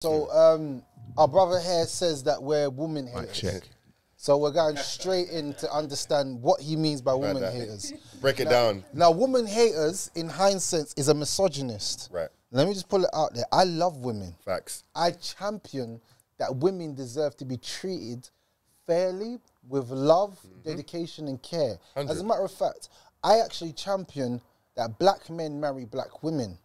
So our brother here says that we're woman haters. Check. So we're going straight in to understand what he means by woman haters. Break it down. Now, woman haters, in hindsight, is a misogynist. Right. Let me just pull it out there. I love women. Facts. I champion that women deserve to be treated fairly, with love, dedication, and care. 100. As a matter of fact, I actually champion that black men marry black women.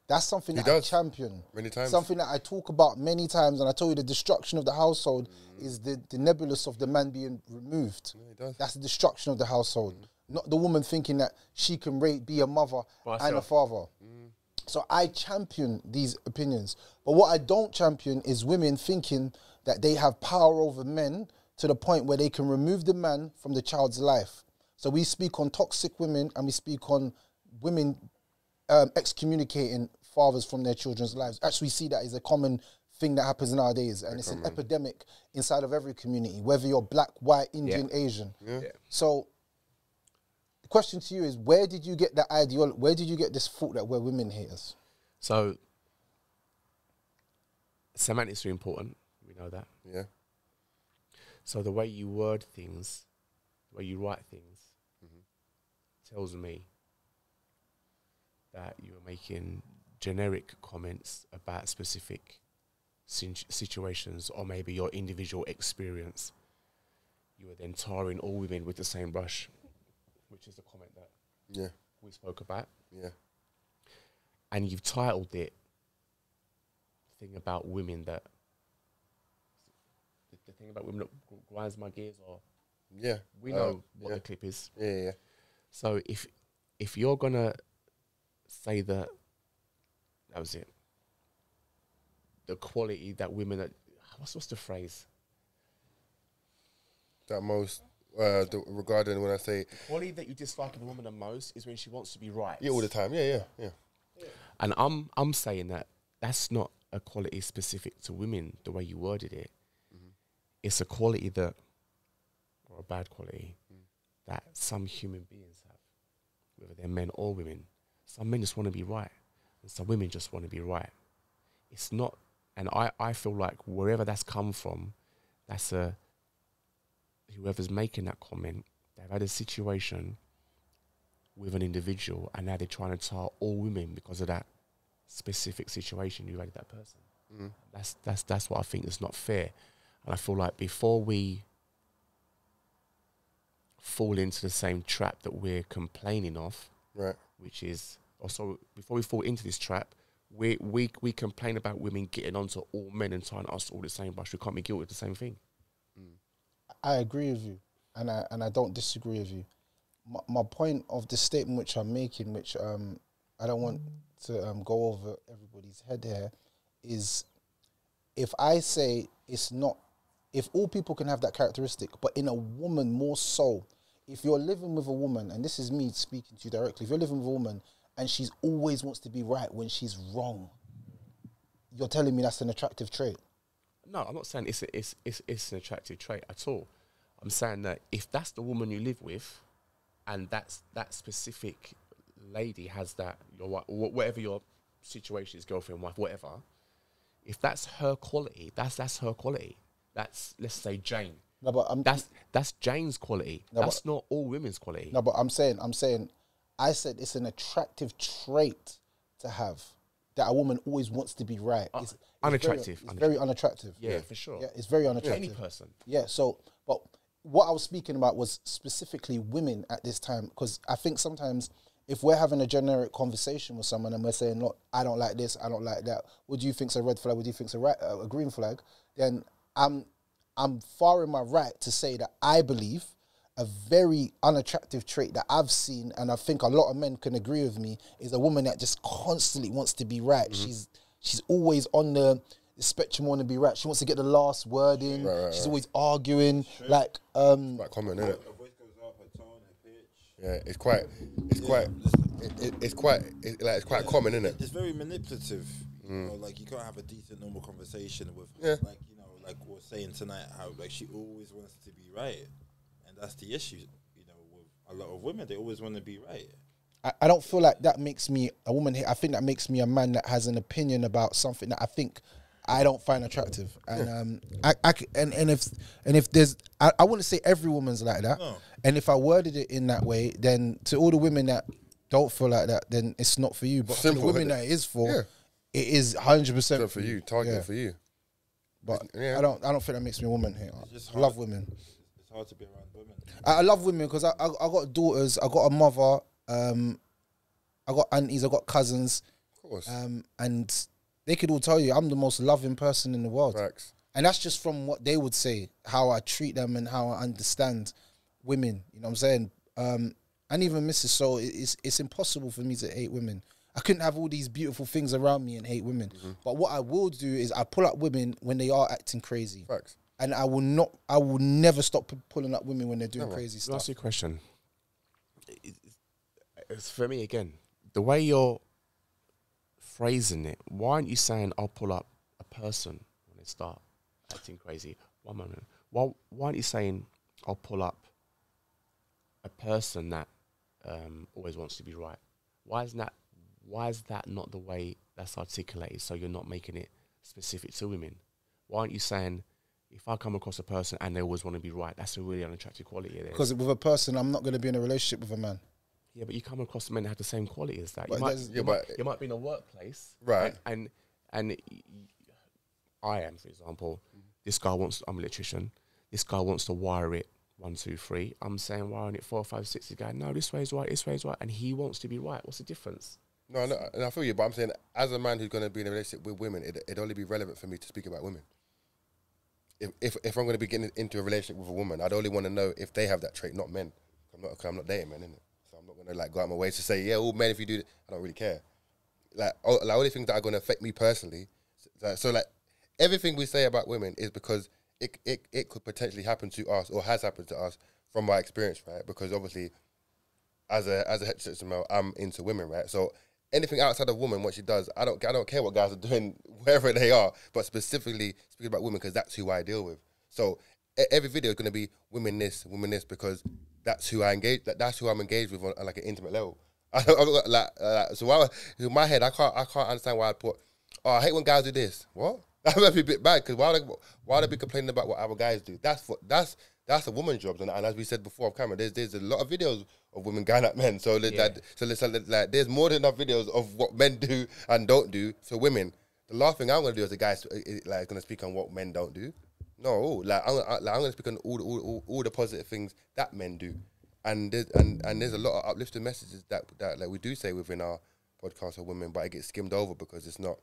That's something that I champion. Many times. Something that I talk about many times, and I told you the destruction of the household is the nebulous of the man being removed. Yeah, he does. That's the destruction of the household. Not the woman thinking that she can be a mother and a father. So I champion these opinions. But what I don't champion is women thinking that they have power over men to the point where they can remove the man from the child's life. So we speak on toxic women, and we speak on women excommunicating fathers from their children's lives. Actually, we see that as a common thing that happens nowadays, and it's an epidemic inside of every community, whether you're black, white, Indian, Asian. So the question to you is, where did you get that ideology? Where did you get this thought that we're women haters? So semantics are important. We know that. Yeah. So the way you word things, the way you write things, tells me that you are making generic comments about specific situations, or maybe your individual experience. You are then tarring all women with the same brush, which is the comment that we spoke about. Yeah. And you've titled it "Thing About Women That." The thing about women that grinds my gears, or we know what the clip is. Yeah. So if you're gonna say that was it, the quality that women are, what's the phrase? That most regarding when I say the quality that you dislike in a woman the most is when she wants to be right. Yeah, all the time. Yeah. And I'm saying that that's not a quality specific to women. The way you worded it, it's a quality that, or a bad quality, that some human beings have, whether they're men or women. Some men just want to be right, and some women just want to be right. It's not, and I feel like wherever that's come from, that's whoever's making that comment, they've had a situation with an individual, and now they're trying to tar all women because of that specific situation you had with that person. That's what I think is not fair. And I feel like before we fall into the same trap that we're complaining of, which is also, before we fall into this trap, we complain about women getting onto all men and tying us all the same brush. We can't be guilty of the same thing. I agree with you, and I don't disagree with you. My point of the statement which I'm making, which I don't want to go over everybody's head here, is if I say it's not, if all people can have that characteristic, but in a woman more so, if you're living with a woman, and this is me speaking to you directly, if you're living with a woman and she's always wants to be right when she's wrong, you're telling me that's an attractive trait? No, I'm not saying it's an attractive trait at all. I'm saying that if that's the woman you live with, and that specific lady has that, your whatever your situation is, girlfriend, wife, whatever, if that's her quality, that's her quality. That's, let's say, Jane. No, but that's Jane's quality. No, that's not all women's quality. No, but I'm saying, I said it's an attractive trait to have, that a woman always wants to be right. It's unattractive. It's very unattractive. Yeah, for sure. Yeah, it's very unattractive. Any person. Yeah, so, but what I was speaking about was specifically women at this time, because I think sometimes if we're having a generic conversation with someone and we're saying, look, I don't like this, I don't like that, what do you think's a red flag, what do you think's a green flag, then I'm far in my right to say that I believe a very unattractive trait that I've seen, and I think a lot of men can agree with me, is a woman that just constantly wants to be right. She's always on the spectrum, want to be right. She wants to get the last word in. She's always arguing. Like quite common, isn't it? Her voice goes up, her tone, her pitch. Yeah, it's quite common, isn't it? It's very manipulative. You know, like you can't have a decent, normal conversation with her. Like, you know, like we're saying tonight, how like she always wants to be right, and that's the issue. You know, with a lot of women, they always want to be right. I don't feel like that makes me a woman. I think that makes me a man that has an opinion about something that I think I don't find attractive, and if there's, I wouldn't say every woman's like that, and if I worded it in that way, then to all the women that don't feel like that, then it's not for you. But for the women that it is for, it is 100% for you, targeted for you. But I don't think that makes me a woman here. I love women. It's hard to be around women. I love women because I got daughters, I got a mother, I got aunties, I got cousins, of course, and they could all tell you I'm the most loving person in the world. Facts. And that's just from what they would say, how I treat them and how I understand women. You know what I'm saying? And even Mrs. So it's impossible for me to hate women. I couldn't have all these beautiful things around me and hate women. But what I will do is I pull up women when they are acting crazy. Facts. And I will never stop pulling up women when they're doing crazy stuff. Last question. It's for me again, the way you're phrasing it, why aren't you saying I'll pull up a person when they start acting crazy? One moment. Why aren't you saying I'll pull up a person that always wants to be right? Why is that not the way that's articulated, so you're not making it specific to women? Why aren't you saying, if I come across a person and they always want to be right, that's a really unattractive quality? Because with a person, I'm not going to be in a relationship with a man. Yeah, but you come across men that have the same quality as that. You might be in a workplace, right? And I am, for example, this guy I'm an electrician. This guy wants to wire it 1, 2, 3. I'm saying wiring it 4, 5, 6. The guy, no, this way is right, this way is right, and he wants to be right. What's the difference? No, I feel you, but I'm saying as a man who's going to be in a relationship with women, it'd only be relevant for me to speak about women. If I'm going to be getting into a relationship with a woman, I'd only want to know if they have that trait, not men. I'm not dating men, innit? So I'm not going to like go out my way to say, yeah, all men, if you do that, I don't really care. Like all the things that are going to affect me personally. So like everything we say about women is because it could potentially happen to us or has happened to us from my experience, right? Because obviously, as a heterosexual male, I'm into women, right? So anything outside of woman, what she does, I don't care what guys are doing wherever they are, but specifically speaking about women because that's who I deal with. So every video is going to be women this, because that's who I engage. That's who I'm engaged with on like an intimate level. So in my head, I can't understand why I put, oh, I hate when guys do this. What? That might be a bit bad because why they be complaining about what other guys do? That's a woman's job, and as we said before, camera, there's a lot of videos of women going at men. So there's more than enough videos of what men do and don't do for women. The last thing I'm going to do as a guy is like going to speak on what men don't do. No, I'm going to speak on all the positive things that men do, and there's a lot of uplifting messages that like we do say within our podcast of women, but it gets skimmed over because it's not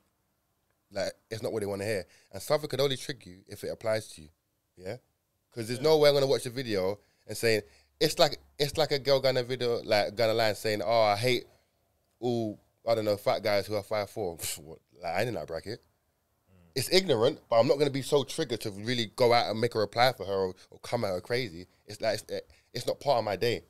what they want to hear, and something could only trick you if it applies to you, yeah. Because there's no way I'm gonna watch a video and saying it's like a girl gonna video like gonna line saying, oh, I hate all fat guys who are 5'4". Like I ain't in that bracket. It's ignorant, but I'm not gonna be so triggered to really go out and make a reply for her or come at her crazy. It's like it's not part of my day.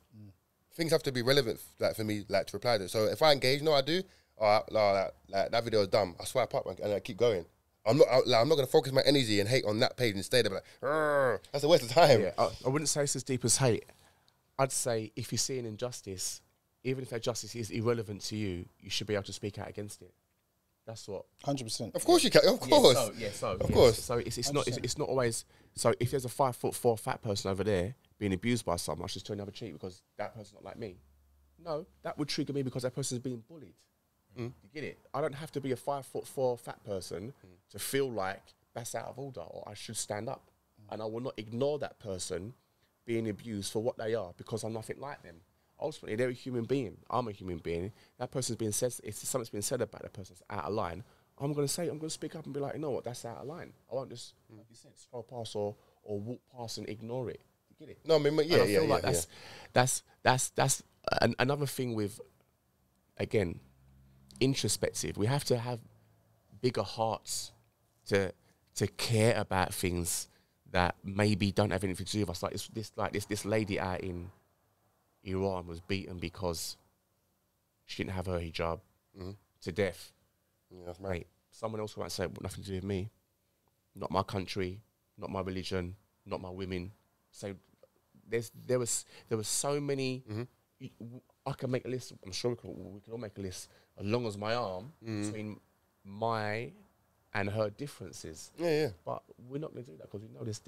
Things have to be relevant like for me like to reply to. So if I engage, I do. That video is dumb. I swipe up and I keep going. I'm not going to focus my energy and hate on that page instead of like, that's a waste of time. Yeah, I wouldn't say it's as deep as hate. I'd say if you see an injustice, even if that justice is irrelevant to you, you should be able to speak out against it. That's what. 100%. Of course you can. Of course. Of course. So it's not always. So if there's a 5'4" fat person over there being abused by someone, I should turn the other cheek because that person's not like me. No, that would trigger me because that person's being bullied. You get it? I don't have to be a 5'4" fat person to feel like that's out of order or I should stand up. And I will not ignore that person being abused for what they are because I'm nothing like them. Ultimately, they're a human being. I'm a human being. That person's being said, if something's been said about that person's out of line, I'm going to speak up and be like, you know what, that's out of line. I won't just, like you said, scroll past or walk past and ignore it. You get it? No, I mean, yeah, I feel like that's another thing with, again, introspective. We have to have bigger hearts to care about things that maybe don't have anything to do with us. Like this lady out in Iran was beaten because she didn't have her hijab to death. Yeah, that's right. Someone else might say, nothing to do with me, not my country, not my religion, not my women. So there was so many. I can make a list. I'm sure we can all make a list as long as my arm between my and her differences. Yeah. But we're not going to do that because we know there's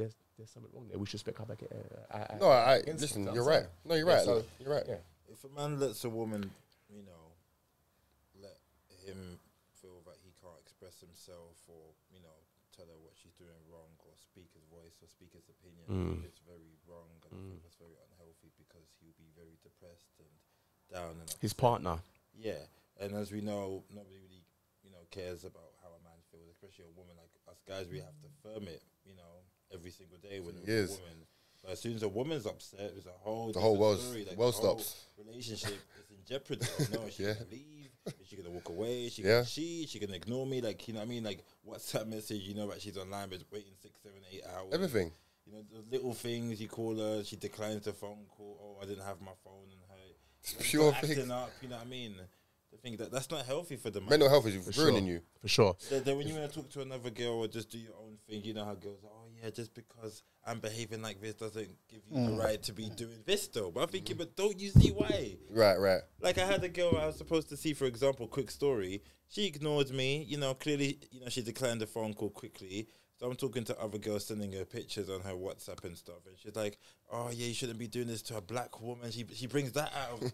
something wrong there. We should speak up again. No, listen, you're right. No, you're right. So, you're right. Yeah. If a man lets a woman, you know, let him feel that he can't express himself, or you know, tell her what she's doing wrong, or speak his voice, or speak his opinion, it's very wrong, and I think that's very unhealthy because he'll be very depressed and down. And His upset. partner. Yeah, and as we know, nobody really, you know, cares about how a man feels, especially a woman. Like us guys, we have to firm it, you know, every single day when it's a woman. But as soon as a woman's upset, it's a whole story. Like world stops. Relationship is in jeopardy. You know, is she gonna leave? Is she gonna walk away? Is she gonna she gonna ignore me? Like, you know what I mean? Like, WhatsApp message, you know that she's online, but waiting 6, 7, 8 hours. Everything. You know, the little things. You call her, she declines the phone call. Oh, I didn't have my phone, and her Pure acting up. You know what I mean? I think that's not healthy for the man. Mental health is ruining you. For sure. Then when you want to talk to another girl or just do your own thing, you know how girls are, oh yeah, just because I'm behaving like this doesn't give you the right to be doing this though. But I'm thinking, but don't you see why? Right. Like I had a girl I was supposed to see, for example, quick story. She ignored me, you know, clearly, you know, she declined the phone call quickly. So I'm talking to other girls, sending her pictures on her WhatsApp and stuff, and she's like, "Oh yeah, you shouldn't be doing this to a black woman." She brings that out of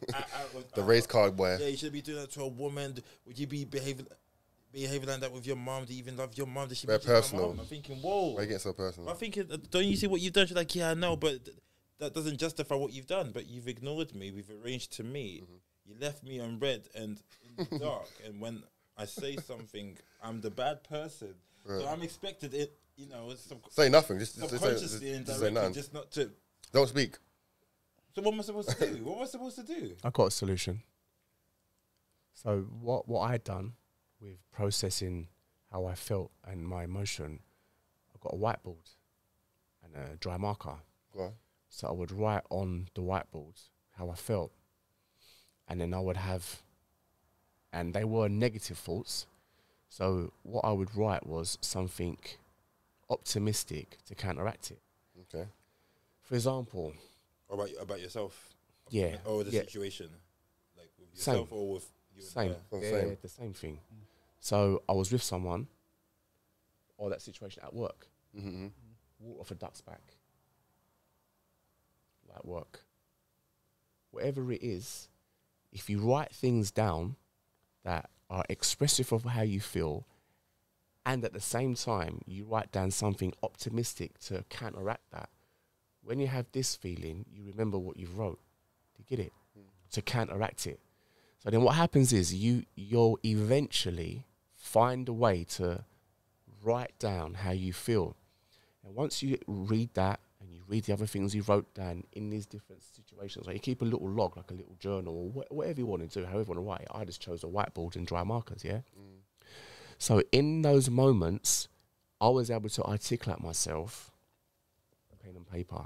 the race card boy. Yeah, you shouldn't be doing that to a woman. Would you be behaving like that with your mom? Do you even love your mom? Does she very personal. I'm thinking, whoa. Why you getting so personal? I'm thinking, don't you see what you've done? She's like, yeah, I know, but that doesn't justify what you've done. But you've ignored me. We've arranged to meet. You left me on red and in the dark. And when I say something, I'm the bad person. Right. So I'm expected it. You know, say nothing. Just subconsciously and directly, just not to. Don't speak. So what am I supposed to do? What am I supposed to do? I got a solution. So what I had done with processing how I felt and my emotion, I got a whiteboard and a dry marker. Right. So I would write on the whiteboard how I felt, and then I would have, and they were negative thoughts. So what I would write was something optimistic to counteract it. Okay. For example, about yourself. Yeah. Or the situation, like with yourself or with you. Same. The same thing. So I was with someone, or that situation at work. Walked off a duck's back. Like work. Whatever it is, if you write things down that are expressive of how you feel, and at the same time, you write down something optimistic to counteract that. When you have this feeling, you remember what you wrote. Do you get it? To counteract it. So then what happens is you'll eventually find a way to write down how you feel. And once you read that, and you read the other things you wrote down in these different situations, like you keep a little log, like a little journal, or whatever you want to do, however you want to write it. I just chose a whiteboard and dry markers, yeah? So in those moments, I was able to articulate myself, pen and paper.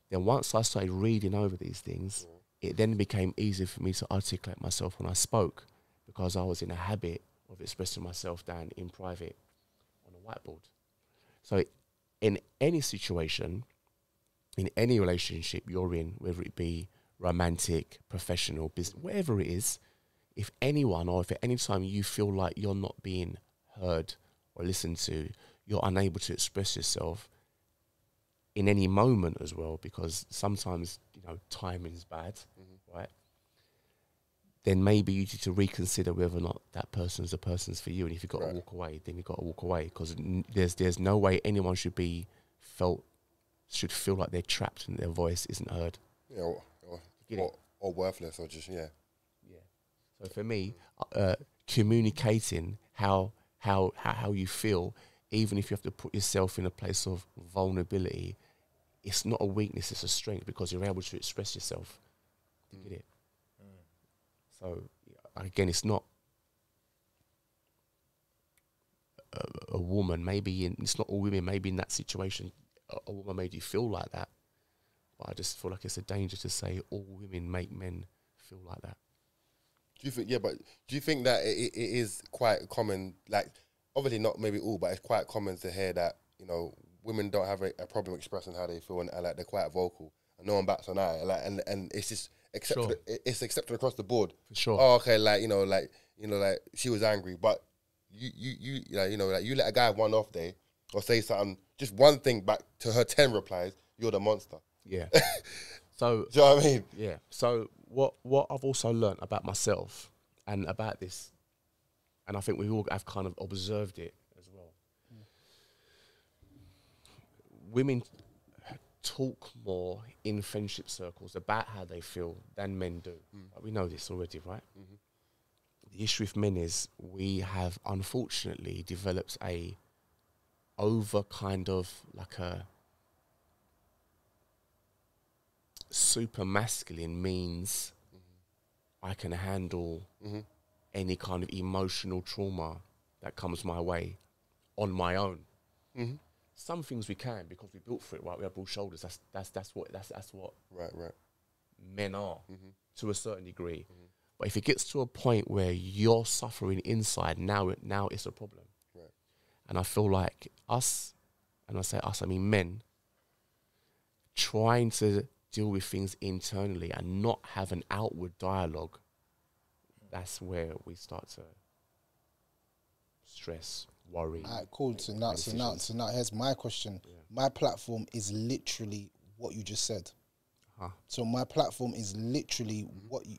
Then once I started reading over these things, it then became easier for me to articulate myself when I spoke, because I was in a habit of expressing myself down in private on a whiteboard. So in any situation, in any relationship you're in, whether it be romantic, professional, business, whatever it is, if anyone or if at any time you feel like you're not being heard or listened to, you're unable to express yourself in any moment as well, because sometimes, you know, timing is bad, right? Then maybe you need to reconsider whether or not that person's the person's for you. And if you've got to walk away, then you've got to walk away, because there's no way anyone should feel like they're trapped and their voice isn't heard. Yeah, or worthless, or just So for me, communicating how you feel, even if you have to put yourself in a place of vulnerability, it's not a weakness, it's a strength, because you're able to express yourself. You get it? So again, it's not a woman, it's not all women, maybe in that situation, a woman made you feel like that. But I just feel like it's a danger to say all women make men feel like that. Do you think? Yeah, but do you think that it is quite common? Like, obviously not maybe all, but it's quite common to hear that, you know, women don't have a problem expressing how they feel, and like they're quite vocal, and no one bats an eye. Like, and it's just accepted. It's accepted across the board. For sure. Oh, okay. Like, you know, like she was angry, but like you let a guy have one off day or say something, just one thing back to her 10 replies, you're the monster. Yeah. So do you know what I mean? Yeah. So what I've also learned about myself and about this, and I think we all have kind of observed it as well. Women talk more in friendship circles about how they feel than men do. We know this already, right? The issue with men is we have unfortunately developed a over kind of like a super masculine means I can handle any kind of emotional trauma that comes my way on my own. Some things we can because we built for it, right? We have broad shoulders. That's what Right. men are to a certain degree. But if it gets to a point where you're suffering inside, now it's a problem. Right. And I feel like us, and I say us, I mean men, trying to deal with things internally and not have an outward dialogue, that's where we start to stress, worry. All right, cool. So now here's my question. My platform is literally what you just said. So my platform is literally what you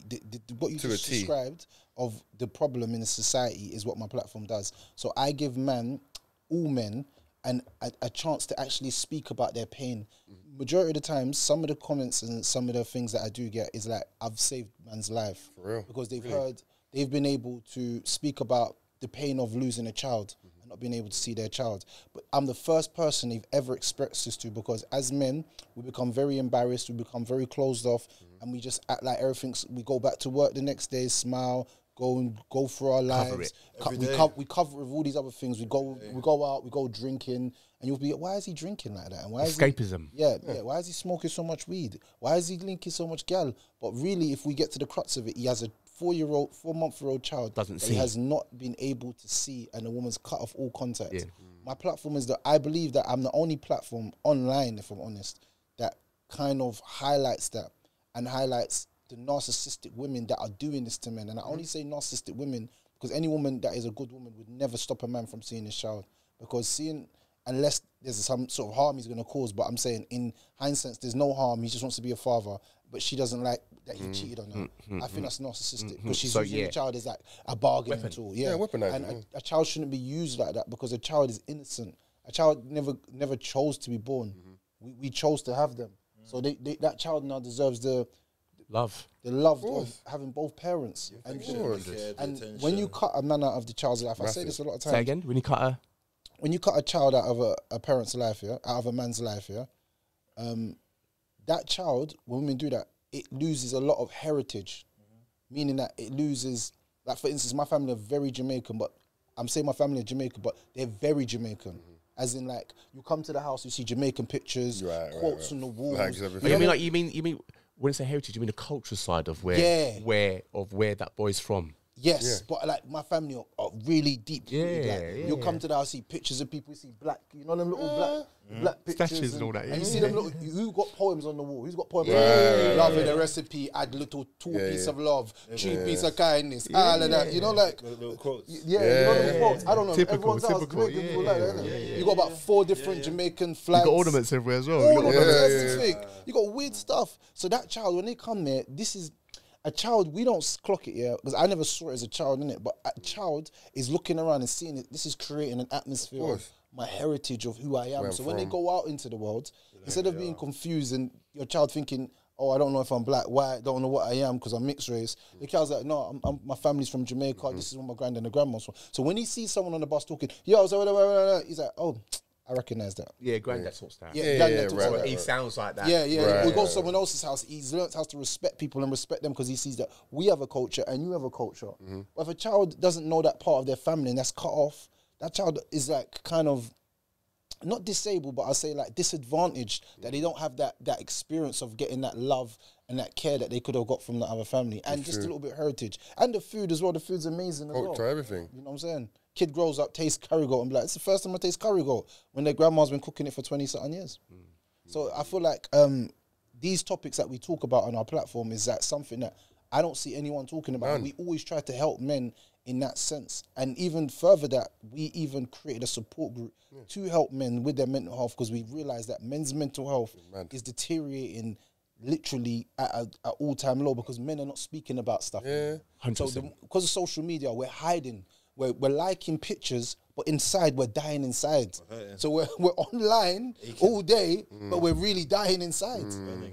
just described of the problem in the society is what my platform does. So I give all men, a chance to actually speak about their pain. Majority of the time, some of the comments and some of the things that I do get is like, I've saved man's life. For real? Because they've been able to speak about the pain of losing a child and not being able to see their child. But I'm the first person they've ever expressed this to, because as men, we become very embarrassed, we become very closed off, and we just act like everything's, we go back to work the next day, smile, go through our lives. We cover it with all these other things. We go out, we go drinking, and you'll be, why is he drinking like that? And why escapism. Yeah. Why is he smoking so much weed? Why is he linking so much gal? But really, if we get to the crux of it, he has a 4-month-old child that he has not been able to see, and the woman's cut off all contact. My platform is that I believe that I'm the only platform online, if I'm honest, that kind of highlights that and highlights the narcissistic women that are doing this to men. And I only say narcissistic women because any woman that is a good woman would never stop a man from seeing his child, because unless there's some sort of harm he's going to cause. But I'm saying in hindsight, there's no harm. He just wants to be a father, but she doesn't like that he cheated on her. I think that's narcissistic, because she's using the child as like a bargaining tool. And a child shouldn't be used like that, because a child is innocent. A child never chose to be born. We chose to have them. So that child now deserves the love of having both parents. And when you cut a man out of the child's life, I say this a lot of times. Say again, when you cut a child out of a parent's life, out of a man's life, that child, when women do that, it loses a lot of heritage, meaning that it loses, like for instance, my family are very Jamaican, but I'm saying my family are Jamaican, but they're very Jamaican. As in, like, you come to the house, you see Jamaican pictures, quotes on the walls. You mean when you say heritage, you mean the cultural side of where that boy's from? Yes, but like my family are really deep. You'll come to the house, see pictures of people, you see black, you know them little black pictures statues and all that. And you see them little, who got poems on the wall? Who's got poems? Love in a recipe, add little 2 piece of love, 3 piece of kindness, all of that. You know, like little quotes. You know them quotes. I don't know. Typical, everyone's house, Jamaican people like that. You got about 4 different Jamaican flags. You got ornaments everywhere as well. You got weird stuff. So that child, when they come there, this is a child, we don't clock it, because I never saw it as a child, innit? But a child is looking around and seeing it. This is creating an atmosphere of my heritage, of who I am. So when they go out into the world, instead of being confused and your child thinking, oh, I don't know if I'm black, white, don't know what I am because I'm mixed race, the child's like, no, my family's from Jamaica, this is where my grand and the grandma's from. So when he sees someone on the bus talking, yo, so he's like, oh, I recognise that. Yeah, granddad talks that. Right. He sounds like that. We go to someone else's house, he's learnt how to respect people and respect them because he sees that we have a culture and you have a culture. But if a child doesn't know that part of their family and that's cut off, that child is like kind of, not disabled, but I say like disadvantaged, that they don't have that experience of getting that love and that care that they could have got from the other family. And just a little bit of heritage. And the food as well, the food's amazing as well. Culture, everything. You know what I'm saying? Kid grows up, tastes curry goat, and be like, it's the first time I taste curry goat, when their grandma's been cooking it for 20-something years. So I feel like these topics that we talk about on our platform is that something that I don't see anyone talking about it. We always try to help men in that sense. And even further that, we even created a support group to help men with their mental health, because we realized that men's mental health is deteriorating literally at an all-time low, because men are not speaking about stuff. Yeah, 100%. So because of social media, we're hiding. We're liking pictures, but inside we're dying inside. So we're online all day, but we're really dying inside.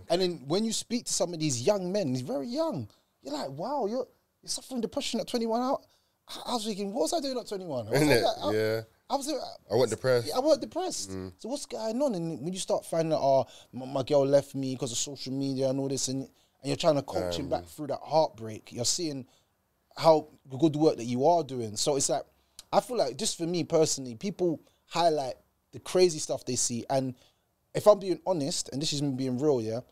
And then when you speak to some of these young men, he's very young, you're like, wow, you're suffering depression at 21. I was thinking, what was I doing at 21? I wasn't depressed. I wasn't depressed. So what's going on? And when you start finding out, my girl left me because of social media and all this, and you're trying to coach him back through that heartbreak, you're seeing how good work that you are doing. So it's like, I feel like, just for me personally, people highlight the crazy stuff they see. And if I'm being honest, and this is me being real,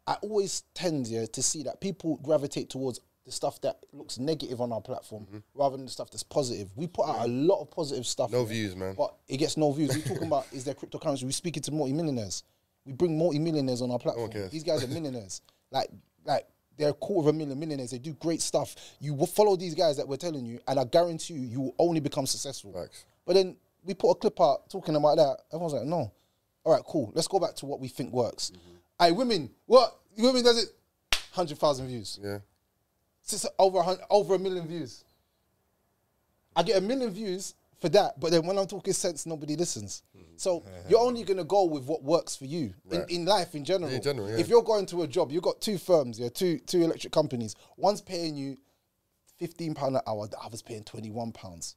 I always tend to see that people gravitate towards the stuff that looks negative on our platform rather than the stuff that's positive. We put out a lot of positive stuff. No views, man. But it gets no views. We're talking about, is there cryptocurrency? We're speaking to multi-millionaires. We bring multi-millionaires on our platform. These guys are millionaires. Like they're 250,000 millionaires. They do great stuff. You will follow these guys that we're telling you, and I guarantee you will only become successful. Facts. But then we put a clip out talking about that. Everyone's like, no. All right, cool. Let's go back to what we think works. Hey, women, what? Women does it? 100,000 views. Yeah. It's over 1 million views. I get 1 million views for that, but then when I'm talking sense, nobody listens. So you're only going to go with what works for you in life in general. If you're going to a job, you've got 2 firms, two electric companies. One's paying you £15 an hour, the other's paying £21.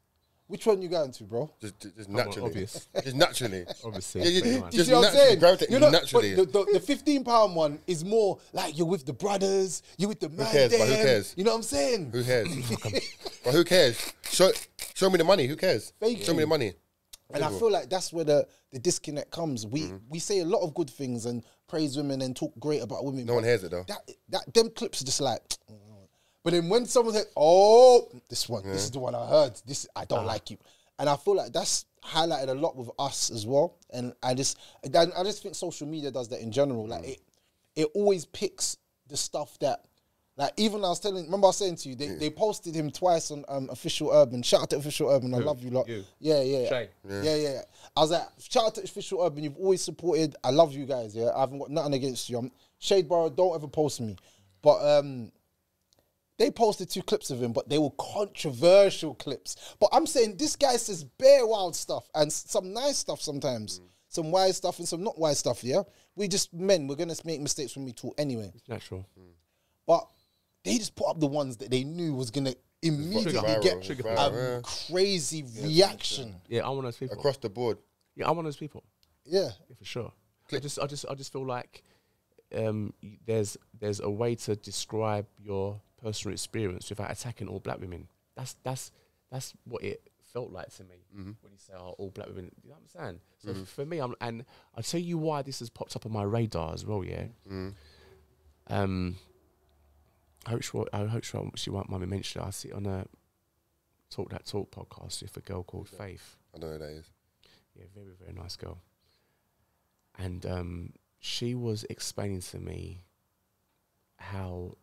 Which one you going to, bro? Just naturally. Obvious. Just naturally. Obviously. You see what I'm saying? Naturally. The £15 one is more like you're with the brothers, you're with the man. Who cares? But who cares? You know what I'm saying? Who cares? But who cares? Show me the money. Who cares? Show me the money. And I feel like that's where the disconnect comes. We say a lot of good things and praise women and talk great about women. No one hears it though. Them clips are just like. But then when someone said, "Oh, this one, this is the one I heard. This I don't like you," and I feel like that's highlighted a lot with us as well. And I just think social media does that in general. Like it always picks the stuff that, like, even remember I was saying to you, they posted him twice on Official Urban. Shout out to Official Urban, I love you lot. Yeah. Yeah. I was like, shout out to Official Urban. You've always supported. I love you guys. Yeah, I haven't got nothing against you. Shade Borough, don't ever post me, but they posted 2 clips of him, but they were controversial clips. But I'm saying this guy says bare wild stuff and some nice stuff sometimes. Some wise stuff and some not wise stuff, yeah? We just men, we're going to make mistakes when we talk anyway. It's natural. But they just put up the ones that they knew was going to immediately get a crazy reaction. Yeah, I'm one of those people. Across the board. Yeah, I'm one of those people. Yeah. For sure. I just feel like there's a way to describe your personal experience without attacking all black women. That's what it felt like to me when you say, "Oh, all black women." You know what I'm saying? So for me, and I'll tell you why this has popped up on my radar as well. Yeah. I hope she won't mind me mention it. I see it on a Talk That Talk podcast with a girl called Faith. I don't know who that is. Yeah, very, very nice girl. And she was explaining to me how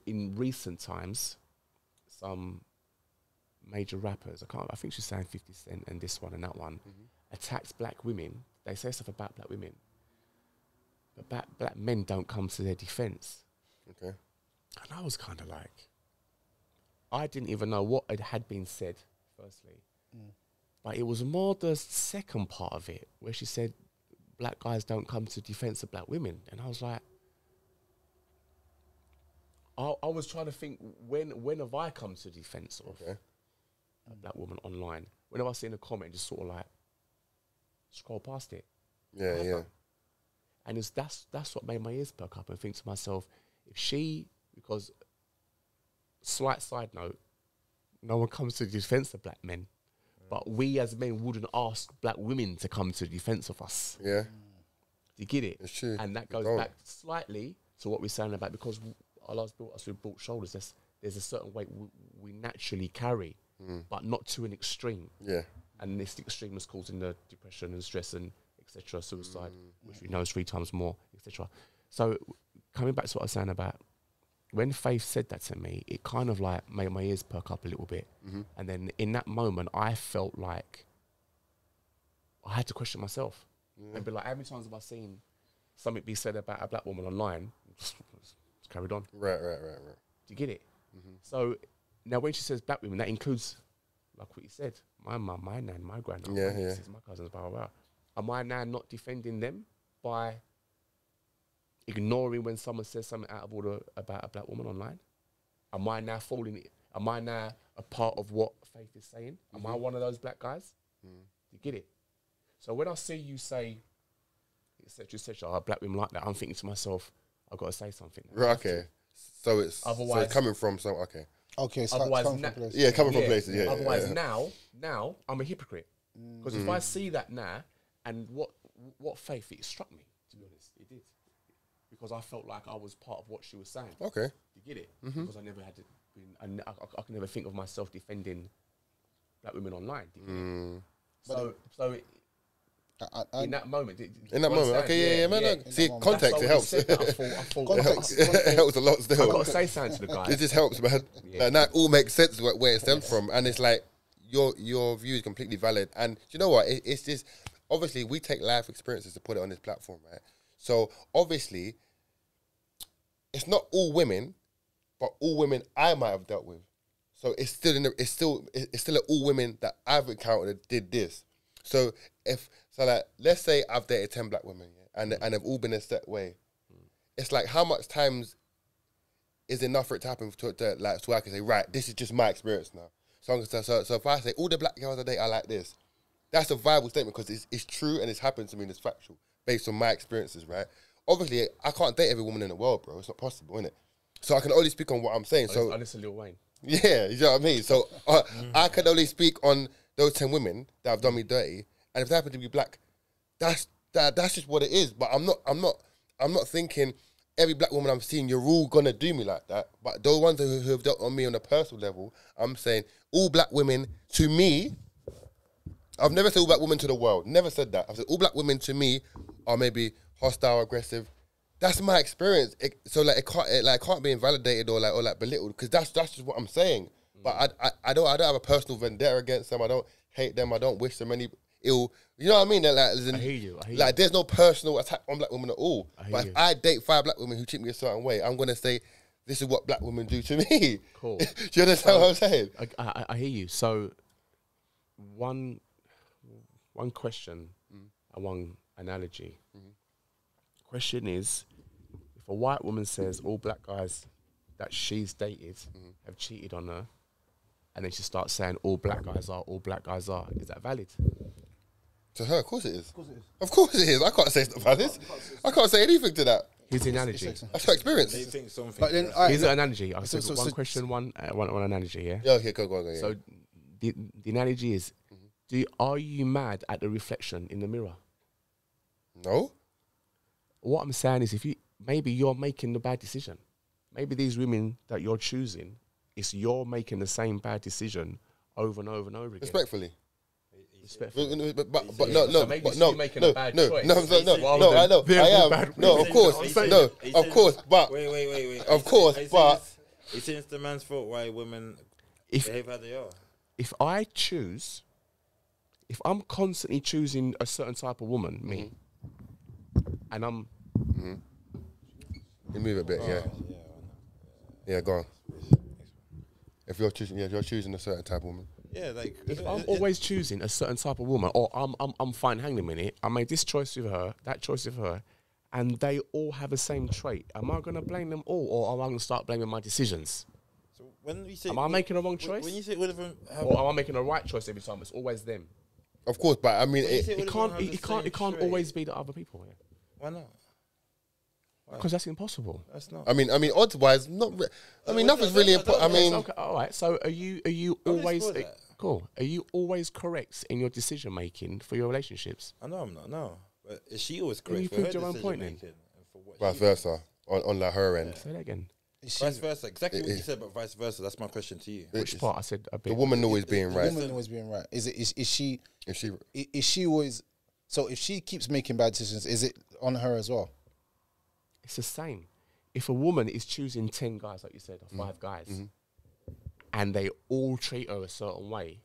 in recent times, some major rappers, I think she's saying 50 Cent and this one and that one, attacked black women. They say stuff about black women, but black men don't come to their defense. Okay. And I was kind of like, I didn't even know what had been said, firstly. But it was more the second part of it, where she said, black guys don't come to defense of black women. And I was like, I was trying to think, when have I come to defense of a black woman online? When have I seen a comment, just sort of like scroll past it? Yeah, yeah. And that's what made my ears perk up and think to myself, if she, because slight side note, no one comes to the defense of black men, but we as men wouldn't ask black women to come to the defense of us. Yeah. Do you get it? It's true. And that goes back slightly to what we're saying about, because our lives built us with broad shoulders. There's a certain weight we naturally carry, but not to an extreme. Yeah. And this extreme is causing the depression and stress and etc., suicide, which we know is 3 times more, etc. So coming back to what I was saying about when Faith said that to me, it kind of like made my ears perk up a little bit. And then in that moment, I felt like I had to question myself and be like, how many times have I seen something be said about a black woman online? Just carried on. Right. Do you get it? So now when she says black women, that includes, like what you said, my mum, my nan, my grandma, my sisters, my cousins, blah, blah, blah. Am I now not defending them by ignoring when someone says something out of order about a black woman online? Am I now am I now a part of what Faith is saying? Am I one of those black guys? Do you get it? So when I see you say, etc., black women like that, I'm thinking to myself, I've got to say something. Right, okay. So it's coming from some, okay. Okay, so otherwise, coming from places. Yeah, coming from places, yeah. Otherwise, now I'm a hypocrite. Because if I see that now, and what Faith, it struck me, to be honest, it did. Because I felt like I was part of what she was saying. Okay. You get it? Because I never had to, I can never think of myself defending black women online. So in that moment. Okay, yeah, man. See, context, it helps. I thought Context. It helps a lot still. I've got to say something to the guy. It just helps, man. Yeah. Like, that all makes sense where it stems from. And it's like, your view is completely valid. And do you know what? It's just, obviously, we take life experiences to put it on this platform, right? So, obviously, it's not all women, but all women I might have dealt with. So, it's still all women that I've encountered that did this. So, let's say I've dated 10 black women, and they've all been a set way. It's like, how much times is enough for it to happen so I can say, right, this is just my experience now. So if I say all the black girls I date are like this, that's a viable statement because it's true and it's happened to me and it's factual based on my experiences, right? Obviously, I can't date every woman in the world, bro. It's not possible, innit? So I can only speak on what I'm saying. So I listen to Lil Wayne. Yeah, you know what I mean? So I can only speak on those 10 women that have done me dirty, and if they happen to be black, that's just what it is. But I'm not thinking every black woman I'm seeing, you're all gonna do me like that. But those ones who have dealt on me on a personal level, I'm saying all black women to me. I've never said all black women to the world. Never said that. I've said all black women to me are maybe hostile, aggressive. That's my experience. It can't be invalidated or belittled because that's just what I'm saying. But I don't have a personal vendetta against them. I don't hate them. I don't wish them any ill. You know what I mean? I hear you. There's no personal attack on black women at all. But if I date 5 black women who treat me a certain way, I'm gonna say this is what black women do to me. Cool. Do you understand what I'm saying? I hear you. So one question and one analogy. Question is, if a white woman says all black guys that she's dated have cheated on her, and then she starts saying all black guys are, is that valid? To her, of course it is. Of course it is. I can't say it's not valid. I can't say anything to that. Here's the analogy. That's her experience. They think something. But then, Here's the analogy. I said one question, one analogy, yeah? Yeah, okay, go on. Yeah. So the analogy is, are you mad at the reflection in the mirror? No. What I'm saying is, maybe you're making the bad decision. Maybe these women that you're choosing, you're making the same bad decision over and over and over again. Respectfully. But So no, maybe but she's no, making a bad choice. No, I know, I am. No, of course, but Wait. Of course, but you think it's the man's fault why women behave how they are? If I'm constantly choosing a certain type of woman, and I'm... You move a bit, yeah, go on. If you're choosing a certain type of woman. Yeah, like if I'm always choosing a certain type of woman, or I'm fine, hang on a minute, I made this choice with her, that choice with her, and they all have the same trait, am I going to blame them all, or am I going to start blaming my decisions? So when you say, am I making a wrong choice? When you say all of them have, or am I making a right choice every time? It's always them. Of course, but I mean, it can't always be the other people. Yeah. Why not? Because that's impossible. That's not. I mean, odds wise, not. Nothing's really important. I mean, okay, all right. So are you always cool? Are you always correct in your decision making for your relationships? I know I'm not. No, but is she always correct? You proved your own point then. Vice versa on like her end. Say that again. Vice versa. Exactly what you said, but vice versa. That's my question to you. Which part? I said a bit. The woman always being right. The woman always being right. Is she always? So if she keeps making bad decisions, is it on her as well? It's the same. if a woman is choosing 10 guys, like you said, or 5 guys, and they all treat her a certain way,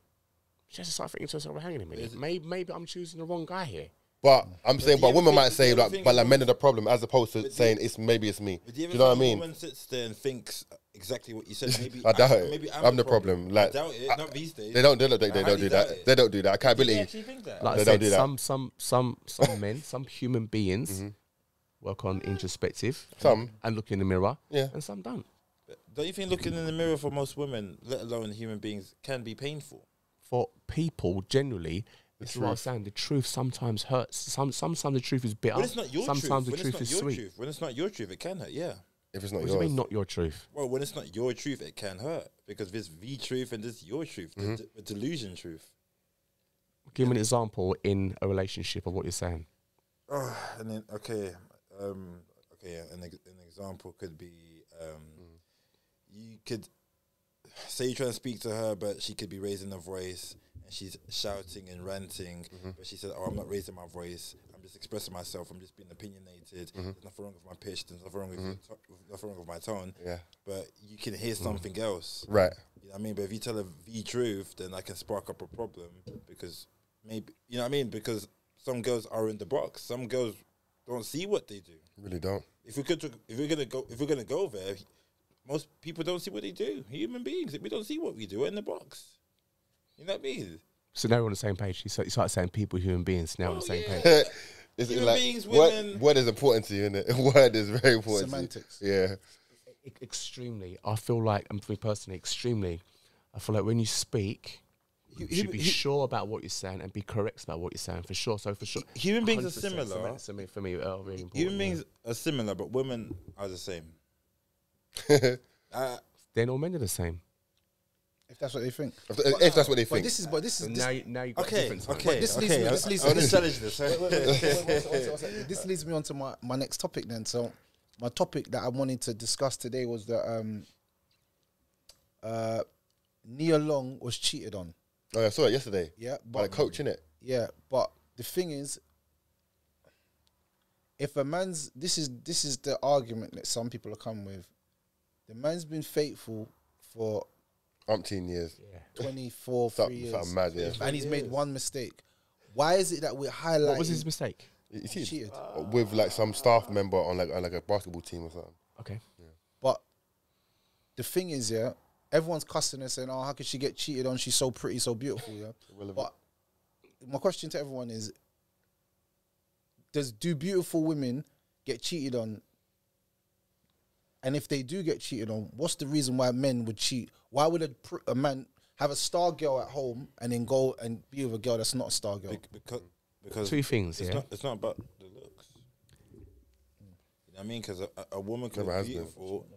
she has to start thinking to herself, hang on a minute, maybe I'm choosing the wrong guy here. But I'm saying, but women might say, like, but like men are the problem, as opposed to saying maybe it's me. Do you know what I mean? Woman sits there and thinks exactly what you said. Maybe I doubt it. Maybe I'm the problem. Like, I doubt it. Not these days. They don't do that. They don't do that. Accountability. You actually think that? Like They I don't said, do that. some men, some human beings work on introspective, Some. and look in the mirror, Yeah. and some don't. Don't you think looking in the mirror for most women, let alone human beings, can be painful? For people, generally, this is what I'm saying. The truth sometimes hurts. Sometimes the truth is bitter. When it's not your sometimes truth. the truth is sweet. When it's not your truth, it can hurt. Yeah. If it's not What do yours. you mean not your truth? Well, when it's not your truth, it can hurt because there's the truth and there's your truth, the delusion truth. Give me an example in a relationship of what you're saying. And then an example could be you could say you're trying to speak to her, but she could be raising her voice and she's shouting and ranting, but she said, "Oh, I'm not raising my voice. I'm just expressing myself. I'm just being opinionated. There's nothing wrong with my pitch. There's nothing wrong with nothing wrong with my tone." Yeah. But you can hear something else, Right. You know what I mean? But if you tell her the truth, then that can spark up a problem because maybe you know what I mean? Because some girls are in the box. Some girls don't see what they do. Really don't. If we're gonna go there, most people don't see what they do. Human beings, we don't see what we do. We're in the box. You know what I mean? So now we're on the same page. You start saying people, human beings. Now we're on the same page. Is Human it like beings, women. word is important to you, isn't it? Word is very important. Semantics. To you. Yeah. Extremely. I feel like, and for me personally, extremely. I feel like when you speak, you should be sure about what you're saying and be correct about what you're saying, for sure. So for sure, Human beings are 100% similar. For me, really important. Human beings are similar, but women are the same. Then all men are the same. If that's what they think. If that's what they But think. this is So now you got Okay, different time. okay, this okay. leads me- I want to challenge this. This leads me on to my next topic then. So my topic that I wanted to discuss today was that Nia Long was cheated on. Oh, I saw it yesterday. Yeah, By the coach, innit? Yeah, but the thing is, if a man's this is the argument that some people are coming with. The man's been faithful for Umpteen years. 24, 3 years, Something mad, yeah. and he's made one mistake. Why is it that we're highlighting? What was his mistake? He cheated? with like some staff member on like a basketball team or something. Okay. But the thing is, yeah, everyone's cussing her saying, "Oh, how could she get cheated on? She's so pretty, so beautiful." Yeah. But my question to everyone is: do beautiful women get cheated on? And if they do get cheated on, what's the reason why men would cheat? Why would a man have a star girl at home and then go and be with a girl that's not a star girl? Because two things. it's not about the looks. You know what I mean? Because a woman can look beautiful.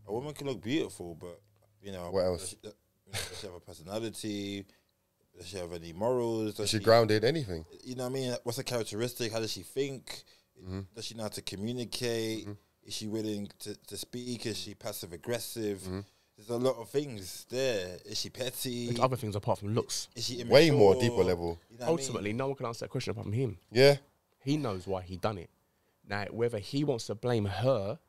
A woman can look beautiful, but you know, what else? Does she have a personality? Does she have any morals? Is she grounded? Anything? You know what I mean? What's her characteristic? How does she think? Does she know how to communicate? Is she willing to speak? Is she passive aggressive? There's a lot of things there. Is she petty? There's other things apart from looks. Is she immature? Way more deeper level. You know what I mean? Ultimately, no one can answer that question apart from him. Yeah. He knows why he done it. Now, whether he wants to blame her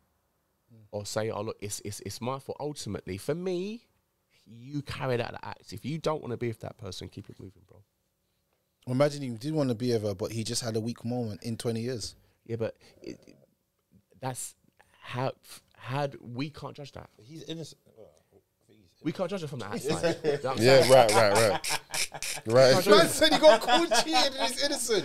or say, "Oh, look, it's my fault." Ultimately, for me, you carried out the act. If you don't want to be with that person, keep it moving, bro. Imagine he did want to be with her, but he just had a weak moment in 20 years. Yeah, but that's how we can't judge that. He's innocent. We can't judge it from the outside. You know what I'm Yeah, saying? right. Man said he got caught cheating and he's innocent.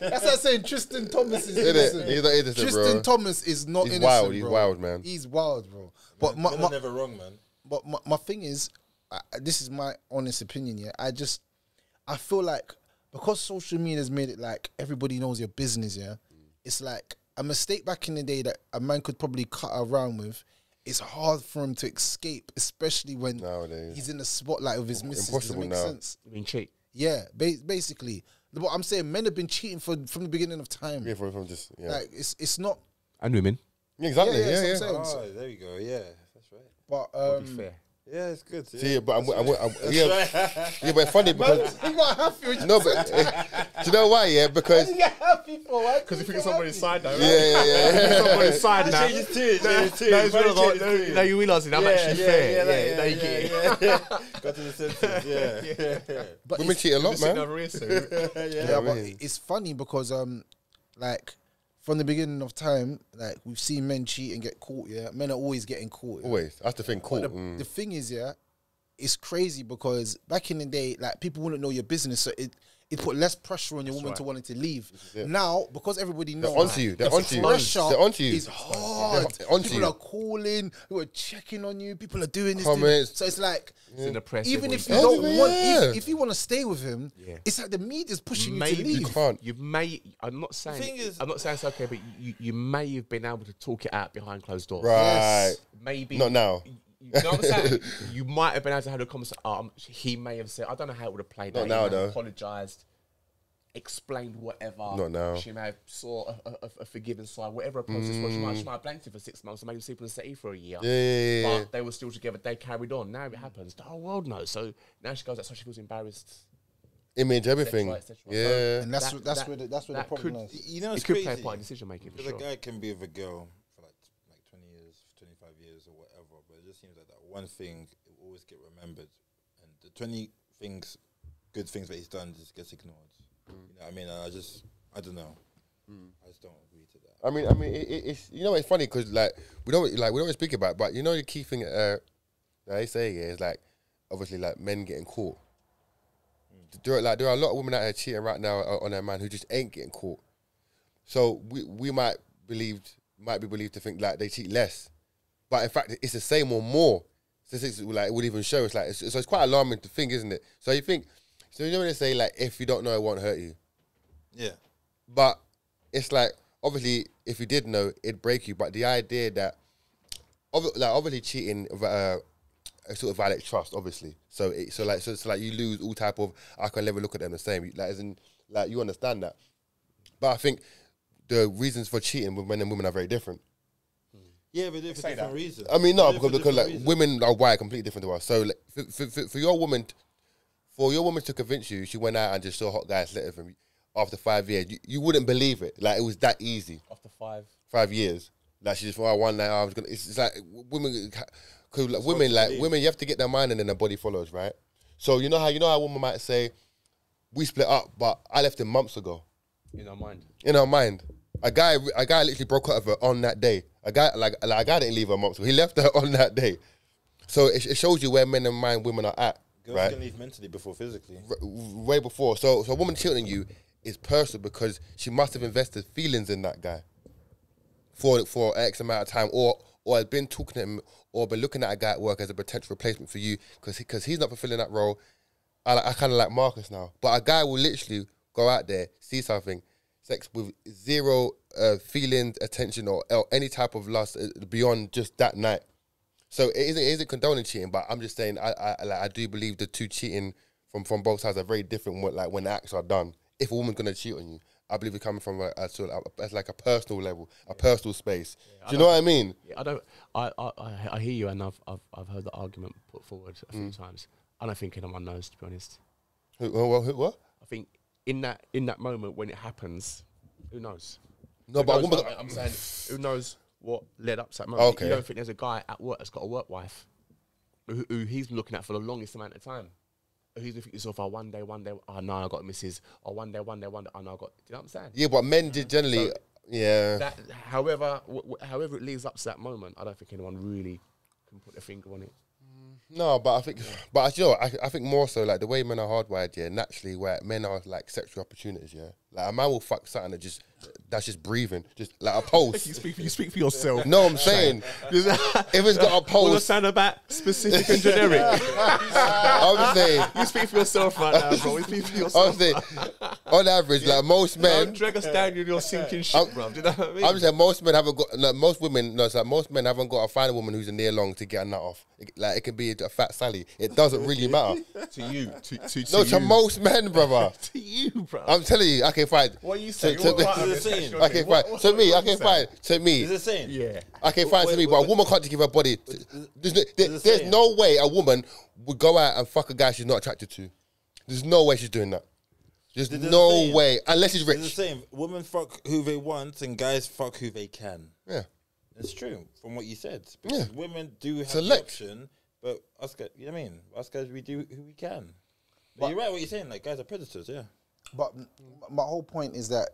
That's like saying Tristan Thomas is innocent. He's not innocent, Tristan bro. Thomas is not He's innocent, wild. bro. He's wild, man. He's wild, bro. But Men are never wrong, man. But my thing is, this is my honest opinion, yeah. I feel like because social media has made it like everybody knows your business, yeah. It's like a mistake back in the day that a man could probably cut around with. It's hard for him to escape, especially when Nowadays. he's in the spotlight with his missus. Impossible Does it make now. sense? You mean cheat? Yeah, basically. But I'm saying men have been cheating from the beginning of time. Yeah, from just Like it's not. And women. exactly. Yeah, Yeah, that's what I'm saying. Oh, there you go. Yeah, that's right. But To be fair. Yeah, it's good. See, but yeah, but it's funny because You got happy. no, but do you know why? Yeah, because You get happy for what? Because if you get somebody's side now, right? yeah. Somebody's side now. Changes too. Now you realising I'm actually fair. Yeah, now you get it. Got to the senses. Yeah. But Women cheat a lot, man. yeah, but it's funny because like from the beginning of time, like we've seen men cheat and get caught. Yeah, men are always getting caught. Yeah? Always, that's the thing. Cool. But the thing is, yeah, it's crazy because back in the day, like people wouldn't know your business, so it put less pressure on your woman to wanting to leave. Now, because everybody knows, they're onto you. They're onto you. Pressure They're onto you. is hard. They're onto People you. are calling, people are checking on you, people are doing this. Comments. So it's like, It's an oppressive even if you one. don't want, Yeah. if you want to stay with him, it's like the media's pushing you to leave. You can't. You may. I'm not saying it's okay, but you may have been able to talk it out behind closed doors. Right. Yes. Maybe Not now. You know what I'm saying? You might have been able to have a conversation. He may have said, I don't know how it would have played out. Not now, He may have though. apologised, explained whatever. Not now. She may have saw a forgiving side, whatever her process was. She might have blanked it for 6 months and maybe sleep on the settee for a year. Yeah. But they were still together. They carried on. Now it happens. The whole world knows. So now she goes outside. She feels embarrassed. Image, everything. Et cetera. Yeah. And that's where the problem is. You know, it's It could crazy. play a part in decision making for Because sure. a guy can be with a girl for like 20 years, 25 years or whatever, but it just seems like that one thing it will always get remembered, and the 20 things, good things that he's done just gets ignored. You know what I mean? And I don't know. I just don't agree to that. I mean, it's you know, it's funny because like we don't really speak about it, but you know the key thing that they say is like obviously like men getting caught. There are a lot of women out here cheating right now on their man who just ain't getting caught. So we might be believed to think like they cheat less, but in fact it's the same or more. Statistics like it would even show. It's like so it's quite alarming to think, isn't it? So you think so you know when they say like if you don't know it won't hurt you. Yeah. But it's like obviously if you did know it'd break you. But the idea that obviously cheating sort of violates trust, obviously. So it's like you lose all type of I can never look at them the same. Like as in like you understand that. But I think the reasons for cheating with men and women are very different. Yeah, but they're for different reasons. I mean, no, because like women are wired completely different to us. So like, for your woman to convince you, she went out and just saw a hot guy slept with him after 5 years. You wouldn't believe it. Like it was that easy. After 5 years, like she just thought one night I was gonna. It's like women, cause like women, you have to get their mind and then their body follows, right? So you know how a woman might say, we split up, but I left him months ago. In her mind. A guy literally broke up with her on that day. A guy didn't leave her months ago. He left her on that day. So it shows you where men and women are at. Girls right? can leave mentally before physically. Way before. So a woman cheating on you is personal because she must have invested feelings in that guy for X amount of time, or has been talking to him, or been looking at a guy at work as a potential replacement for you because he's not fulfilling that role. I kind of like Marcus now, but a guy will literally go out there, see something, sex with zero feelings, attention, or any type of lust beyond just that night. So it isn't condoning cheating, but I'm just saying I do believe the two cheating from both sides are very different. When the acts are done, if a woman's gonna cheat on you, I believe it's coming from a sort of like a personal level, a personal space. Yeah, do you know what I mean? Yeah, I hear you, and I've heard the argument put forward a few times. I don't think anyone knows, to be honest. What? I think in that moment when it happens, who knows? No, but I'm saying, who knows what led up to that moment? Okay. You don't think there's a guy at work that's got a work wife who he's been looking at for the longest amount of time? Who's looking at yourself? Oh, one day, oh no, I got a missus. Or one day, oh no, I got. Do you know what I'm saying? Yeah, but men generally, yeah. That, however it leads up to that moment, I don't think anyone really can put their finger on it. No, but I think, you know, I think more so like the way men are hardwired, yeah, naturally, where men are like sexual opportunities, yeah. Like a man will fuck something that's just breathing, just like a pulse. You speak for yourself. No, I'm saying if it's got a pulse. Will it sound about specific and generic? I'm saying you speak for yourself right now, bro. You speak for yourself. I'm saying on average, like most men. Don't drag us down in your sinking ship, bro. Do you know what I mean? I'm saying most men haven't got. Like, most women, no, it's like most men haven't got to find a woman who's a near long to get a nut off. Like it can be a fat Sally. It doesn't really matter to you. No, to most men, brother. To you. you, bro. I'm telling you. Okay, fine. What are you saying? Okay, fine. To me, okay, fine. To me, Is it saying? Yeah. okay, fine. To me, but a woman can't just give her body. There's no way a woman would go out and fuck a guy she's not attracted to. There's no way she's doing that. There's no way, unless he's rich. It's the same. Women fuck who they want, and guys fuck who they can. Yeah, it's true from what you said. Because women do have Select. the option, but us guys, you know what I mean? Us guys, we do who we can. But you're right. What you're saying, like guys are predators. Yeah. But my whole point is that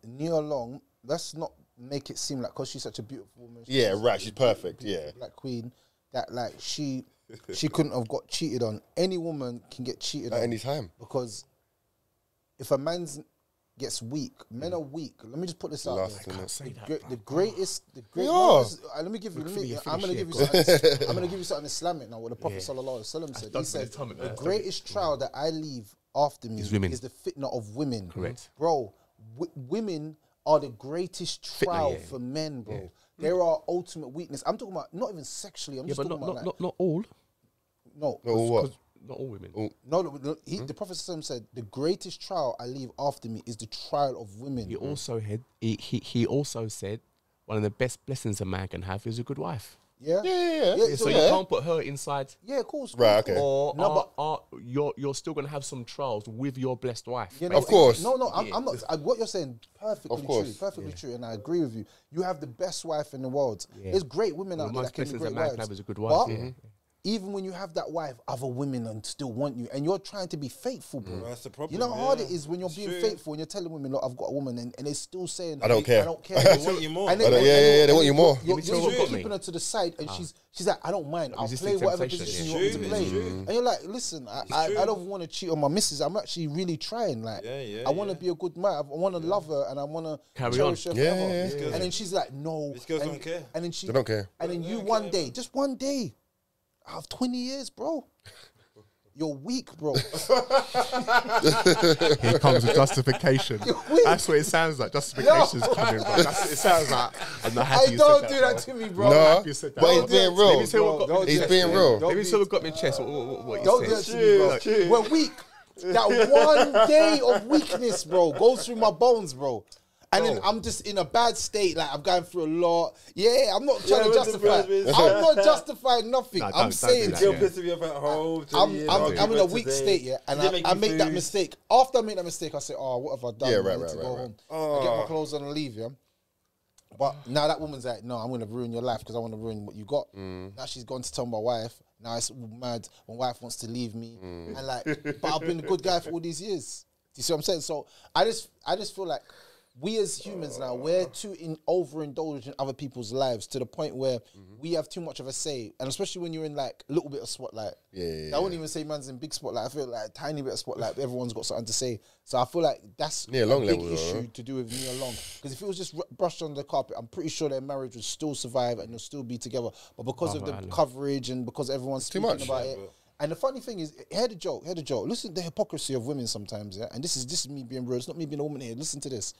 Nia Long, let's not make it seem like because she's such a beautiful woman. yeah, right. She's perfect. Yeah, Black queen. That like she couldn't have got cheated on. Any woman can get cheated at on any time. because if a man gets weak, men are weak. Let me just put this out Last there. minute. Say that, The greatest. are. Let me give you. I'm finish gonna give you. here, Something, I'm gonna give you something Islamic now. What the Prophet Yeah. sallallahu alaihi wasallam said. done He said, the atomic "The there. greatest trial that I leave after me Is women. is the fitna of women." Correct. bro. Women are the greatest trial yeah. for men, bro. There are ultimate weakness. I'm talking about not even sexually. I'm Yeah, just but talking about like, not all. no. No, what? Not all women. No, the Prophet ﷺ said the greatest trial I leave after me is the trial of women. He also had. He also said one of the best blessings a man can have is a good wife. Yeah, So you can't put her inside. Yeah, of course. Right, okay. Or No, you're still gonna have some trials with your blessed wife. Yeah, Of course. No, I'm not. What you're saying, perfectly Of course. true, perfectly true, and I agree with you. You have the best wife in the world. Yeah. There's great women Well, out there most that can be blessings great a man wives. can have is a good wife, But yeah. even when you have that wife, other women and still want you, and you're trying to be faithful, bro. That's the problem. You know how hard yeah. it is when you're It's being true. faithful and you're telling women, look, I've got a woman, and they're still saying, I don't care. I don't care. They want you more. And I don't- yeah, they want you more. You're, Let me tell you what you're got me. keeping her to the side, and she's like, I don't mind. I'll Resisting play whatever temptation, position yeah. you want me to It's play. true. And you're like, listen, I don't want to cheat on my missus. I'm actually really trying. Like, I want to be a good man. I want to love her, and I want to Carry cherish on. her forever. Yeah. And then she's like, no. These girls and, don't care. And then she They don't care. And then you one day, just one day, out of 20 years, bro. You're weak, bro. Here comes the justification. weak. That's what it sounds like. Justification's coming, bro. That's what it sounds like. I'm not happy Hey, you don't said do that, that bro. to me, bro. No, happy you said that. but he's Don't being do it. Let me real. tell you what got me He's chest, being yeah. real. Let me tell you what got me chest. What you Don't do said. that to me, bro. We're weak. That one day of weakness, bro, goes through my bones, bro. And then I'm just in a bad state, like I'm going through a lot. Yeah, I'm not trying to justify. I'm not justifying nothing. Nah, I'm don't do saying that, Still yeah. pissing me off at home. I'm in a weak state, yeah, and I make that mistake. After I make that mistake, I say, "Oh, what have I done? Yeah, I right, need to right, go right, home. I get my clothes on and leave." Yeah, but now that woman's like, "No, I'm going to ruin your life because I want to ruin what you got." Now she's gone to tell my wife. Now it's all mad. My wife wants to leave me, and like, but I've been a good guy for all these years. Do you see what I'm saying? So I just feel like we as humans now, we're too overindulged in other people's lives to the point where we have too much of a say. And especially when you're in like a little bit of spotlight. I wouldn't even say man's in big spotlight. I feel like a tiny bit of spotlight, but everyone's got something to say. So I feel like that's Yeah, a long big level, issue though. to do with Nia Long. Because if it was just brushed under the carpet, I'm pretty sure their marriage would still survive and they'll still be together. But because of the coverage and because everyone's speaking much. about it. And the funny thing is, hear the joke. Listen to the hypocrisy of women sometimes, yeah? And this is me being real. It's not me being a woman here. Listen to this.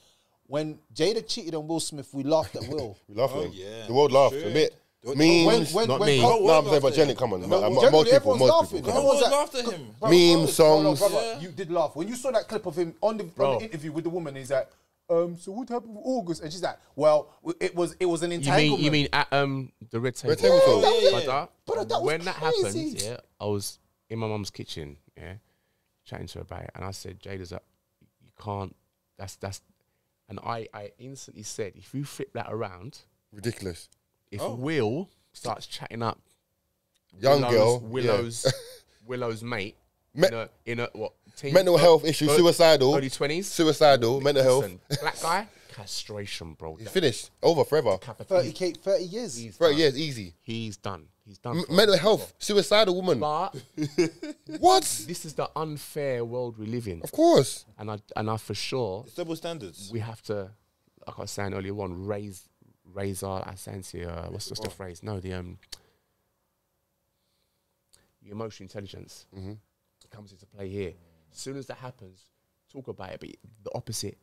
When Jada cheated on Will Smith, we laughed at Will. We laugh at him. yeah. The world laughed a bit. Memes. Not me. No, I'm saying, but Jenny, come on. Generally, Most people, everyone's most laughing. people. Everyone's like, laughed at him. Memes, songs. brother, you did laugh. When you saw that clip of him on the interview with the woman, he's like, so what happened with August? And she's like, well, it was an entanglement. You mean at the red table? Red table talk. But that was when that crazy. happened, yeah, I was in my mum's kitchen, yeah, chatting to her about it, and I said, Jada's up, you can't. That's, and I instantly said, if you flip that around, Ridiculous. if Will starts chatting up, Young girl. Willow's mate, Me- in a what? Teen, Mental health issues, suicidal. early 20s, Suicidal, mental health. Listen, black guy, castration, bro. He's finished. Over forever. 30 years. 30 years, easy. He's done. He's done. Mental health, suicidal woman. But What? this is the unfair world we live in, Of course. and I for sure It's double standards. we have to, like I was saying earlier on, raise our asensi. What's the phrase? No, the emotional intelligence comes into play here. As soon as that happens, talk about it. But the opposite,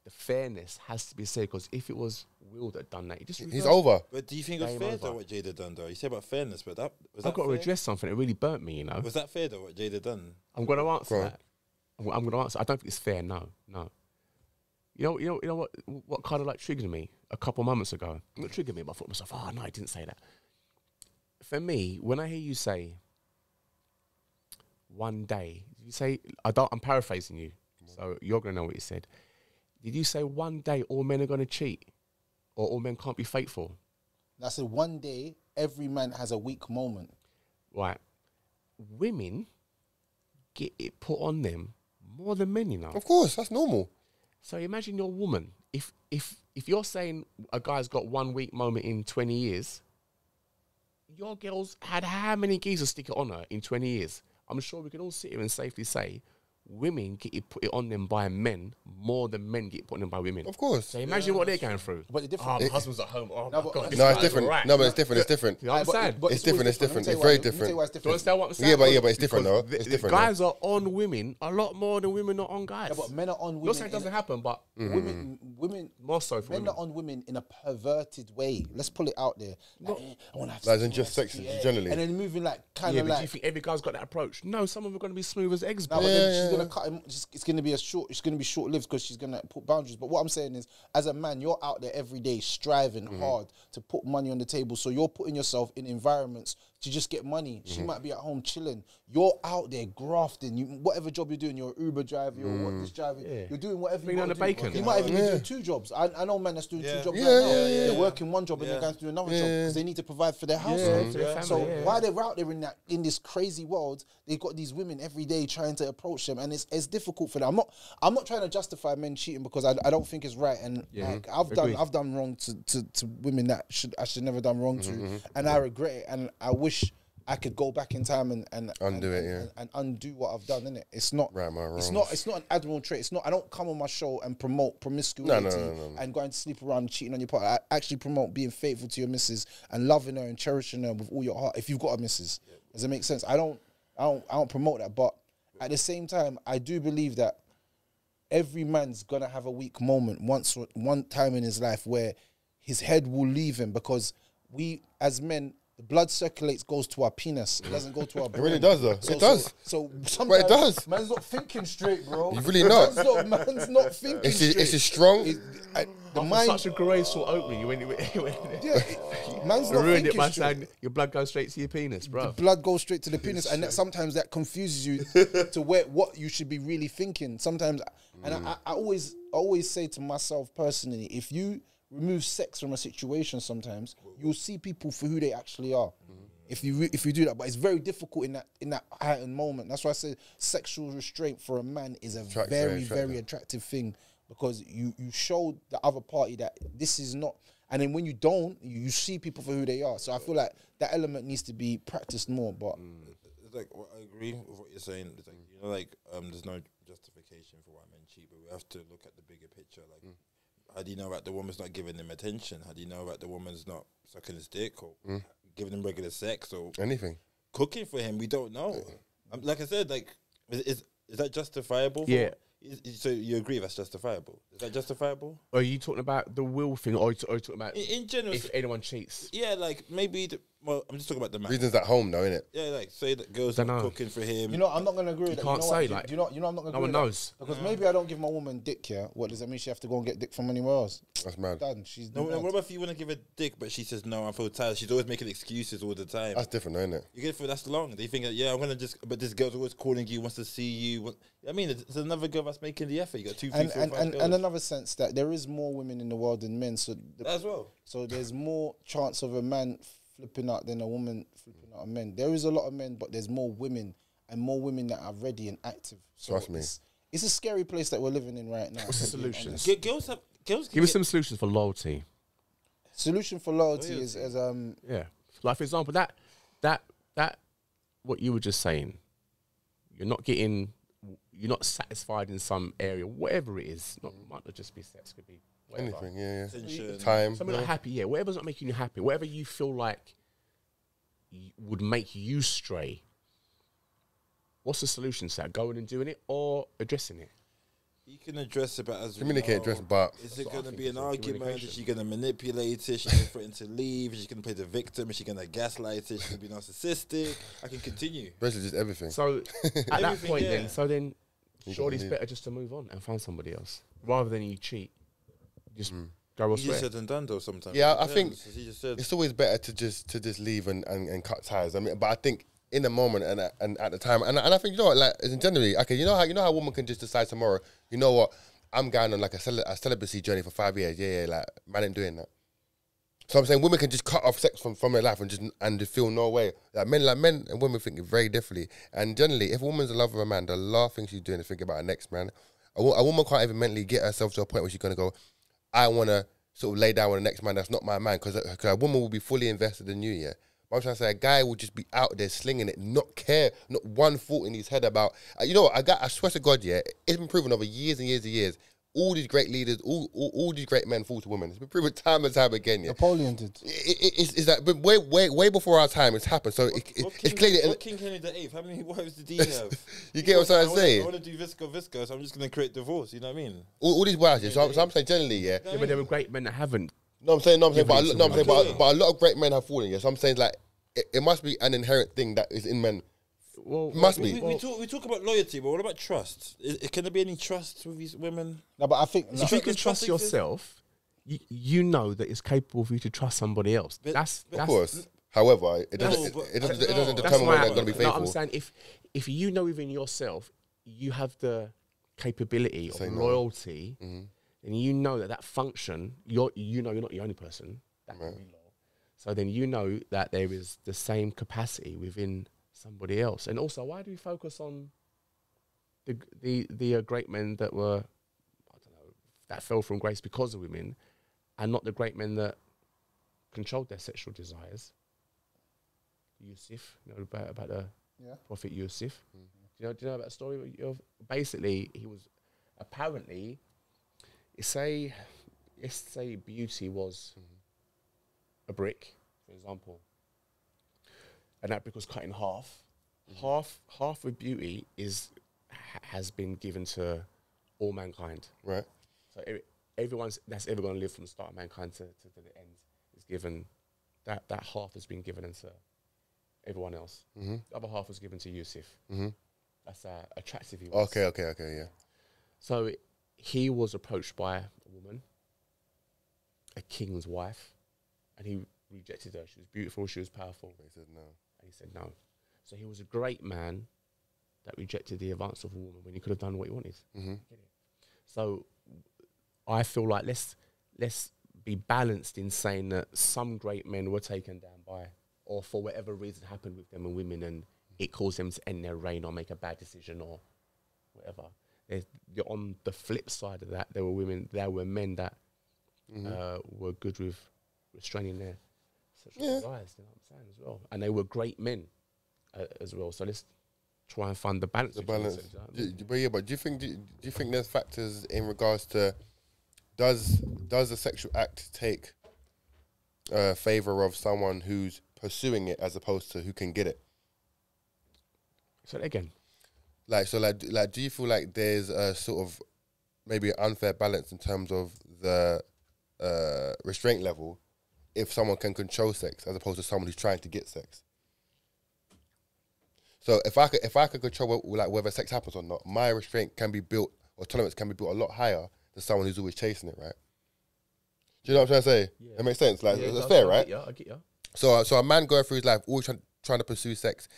the fairness has to be said, because if it was Will that done that, He's over. But do you think it was Game fair over. though what Jada done though? You say about fairness, but was I've that got to fair? address something. It really burnt me, you know. Was that fair though what Jada done? I'm going to answer Go on. that. I'm going to answer. I don't think it's fair. No. You know what kind of like triggered me a couple moments ago? Not triggered me, but I thought to myself, oh no, I didn't say that. For me, when I hear you say one day, you say I'm paraphrasing you, so you're going to know what you said. Did you say one day all men are going to cheat, or all men can't be faithful? I said one day every man has a weak moment. Right. Women get it put on them more than men, you know. Of course, that's normal. So imagine your woman. If you're saying a guy's got 1 weak moment in 20 years, your girl's had how many geezers stick it on her in 20 years? I'm sure we can all sit here and safely say women get it put it on them by men more than men get put on them by women. Of course. So imagine what they're going through. But the difference, my husband's at home. Oh no, my God, no, it's different. Right. No, but it's different. It's different. You understand? It's different. It's different. It's very different. Do you understand what I'm saying? Yeah, but it's different though. It's different. Guys are on women a lot more than women are on guys. Yeah, but men are on women. Not saying it doesn't happen, but women more so for men women. are on women in a perverted way. Let's pull it out there. Like, I want to have sex. Like just sex generally. And then moving like kind of like. Do you think every guy's got that approach? No, some of them are going to be smooth as eggs. No, but then she's gonna cut him. It's gonna be it's gonna be short-lived because she's gonna put boundaries. But what I'm saying is, as a man, you're out there every day striving hard to put money on the table. So you're putting yourself in environments to just get money. She might be at home chilling. You're out there grafting. Whatever job you're doing, you're an Uber driver, you're what this driver. Yeah. You're doing whatever you want to do. Bacon. You might even be doing 2 jobs. I know men that's doing 2 jobs right now. They're working 1 job and they're going to do another job because they need to provide for their household. So while they're out there in this crazy world, they've got these women every day trying to approach them, and it's difficult for them. I'm not trying to justify men cheating because I don't think it's right, and like, I've done wrong to women that I should never done wrong to, and I regret it, and I wish I could go back in time and undo it, and undo what I've done, innit? It's not right, my wrongs. It's not an admirable trait. It's not. I don't come on my show and promote promiscuity and going to sleep around and cheating on your partner. I actually promote being faithful to your missus and loving her and cherishing her with all your heart. If you've got a missus, does it make sense? I don't promote that, but at the same time, I do believe that every man's gonna have a weak moment one time in his life where his head will leave him, because we as men, the blood circulates, goes to our penis. It doesn't go to our brain. It really does, though. It does. So sometimes it does. Man's not thinking straight, bro. You really not. Man's not thinking straight. It's a strong. The mind, such a graceful opening. You went man's not ruined thinking it by straight. saying your blood goes straight to your penis, bro. The blood goes straight to the penis, and sometimes that confuses you to what you should be really thinking. Sometimes, and I always say to myself personally, if you remove sex from a situation, sometimes you'll see people for who they actually are. If you do that, but it's very difficult in that heightened moment. That's why I say sexual restraint for a man is a very attractive thing, because you show the other party that this is not. And then when you don't, you see people for who they are. So I feel like that element needs to be practiced more. But it's like, I agree with what you're saying. It's like, there's no justification for why men cheat, but we have to look at the bigger picture. Like, how do you know that the woman's not giving him attention? How do you know that the woman's not sucking his dick or giving him regular sex or anything? Cooking for him, we don't know. Like I said, like, is that justifiable? Yeah. So you agree that's justifiable? Is that justifiable? Are you talking about the will thing, or are you talking about in general? If anyone cheats? Yeah, like maybe. Well, I'm just talking about the man. Reasons at home, though, innit? Yeah, like say that girls are cooking for him. You know, I'm not gonna agree with that. Can't say like. I'm not gonna agree. No one knows. Because maybe I don't give my woman dick here. What does that mean? She have to go and get dick from anywhere else? That's mad. Done. She's no. What about if you want to give her dick, but she says no, I feel tired. She's always making excuses all the time. That's different, though, isn't it? You get for that's long. They think, yeah, I'm gonna just. But this girl's always calling you, wants to see you. I mean, it's another girl that's making the effort. You got 2, 3, 4, 5 girls. And another sense that there is more women in the world than men. So as well. So there's more chance of a man flipping out than a woman flipping out a man. There is a lot of men, but there's more women, and more women that are ready and active. So trust me. It's a scary place that we're living in right now. What's the solution? Girls give us some solutions for loyalty. Solution for loyalty is yeah. Like for example, that what you were just saying, you're not satisfied in some area, whatever it is. Might not just be sex, could be whatever. Anything, time. Something not happy, whatever's not making you happy, whatever you feel like would make you stray. What's the solution to that? Going and doing it, or addressing it? You can address it, but as communicate, address, but is it going to be an argument? Is she going to manipulate it? Is she going to threaten to leave? Is she going to play the victim? Is she going to gaslight it? Is she going to be narcissistic? I can continue. Basically, just everything. So at that point, then Surely it's better just to move on and find somebody else rather than you cheat. Just go elsewhere. Easier said than done, though. Sometimes. Yeah, I think it's always better to just leave and cut ties. I mean, but I think in the moment and at the time, and I think, you know what, like generally, okay, you know how a woman can just decide tomorrow, you know what, I'm going on like a celibacy journey for 5 years. Yeah, like man ain't doing that. So I'm saying women can just cut off sex from their life and just feel no way. Like men and women think very differently. And generally, if a woman's in love with a man, the last thing she's doing is thinking about her next man. A woman can't even mentally get herself to a point where she's gonna go, I want to sort of lay down with the next man that's not my man, because a woman will be fully invested in you. Yeah, but I'm trying to say a guy will just be out there slinging it, not care, not one thought in his head about. You know what? I swear to God, yeah, it's been proven over years and years and years. All these great leaders, all these great men fall to women. It's been proven time and time again. Yeah, Napoleon did. It's that, but way before our time, it's happened. So it's clearly. What King Henry VIII? How many wives did he have? You get what I'm trying to say? I want to do visco, so I'm just going to create divorce. You know what I mean? All these wives. Yeah, so I'm saying generally, yeah. Yeah, but there were great men that haven't. But a lot of great men have fallen. Yeah, so I'm saying like it must be an inherent thing that is in men. Well, must be. We talk about loyalty, but what about trust? Can there be any trust with these women? No, but I think if you can trust yourself, you know that it's capable for you to trust somebody else. That's of course. However, it doesn't determine whether they're going to be faithful. No, I'm saying if you know within yourself you have the capability of loyalty, then you know that function. You're not the only person that can be loyal. So then you know that there is the same capacity within somebody else. And also, why do we focus on the great men that were, I don't know, that fell from grace because of women, and not the great men that controlled their sexual desires? Yusuf, you know about the Prophet Yusuf. Do you know about the story of? Basically, he was apparently, say beauty was a brick, for example. And that brick was cut in half. Half of beauty has been given to all mankind. Right. So everyone that's ever going to live from the start of mankind to the end is given that half has been given into everyone else. The other half was given to Yusuf. That's attractive. He was. Okay, yeah. So he was approached by a woman, a king's wife, and he rejected her. She was beautiful. She was powerful. He said no. And he said no. So he was a great man that rejected the advance of a woman when he could have done what he wanted. So I feel like let's be balanced in saying that some great men were taken down by, or for whatever reason happened with them and women, and it caused them to end their reign or make a bad decision or whatever. On the flip side of that, there were men that were good with restraining their sexual desires, you know what I'm saying, as well. And they were great men as well. So let's try and find the balance. But do you think there's factors in regards to does the sexual act take favor of someone who's pursuing it as opposed to who can get it? So again, do you feel like there's a sort of maybe an unfair balance in terms of the restraint level if someone can control sex as opposed to someone who's trying to get sex? So if I could control whether sex happens or not, my restraint can be built, or tolerance can be built a lot higher than someone who's always chasing it, right? Do you know what I'm trying to say? Yeah. That makes sense. That's fair, right? I get you. So a man going through his life always trying to pursue sex,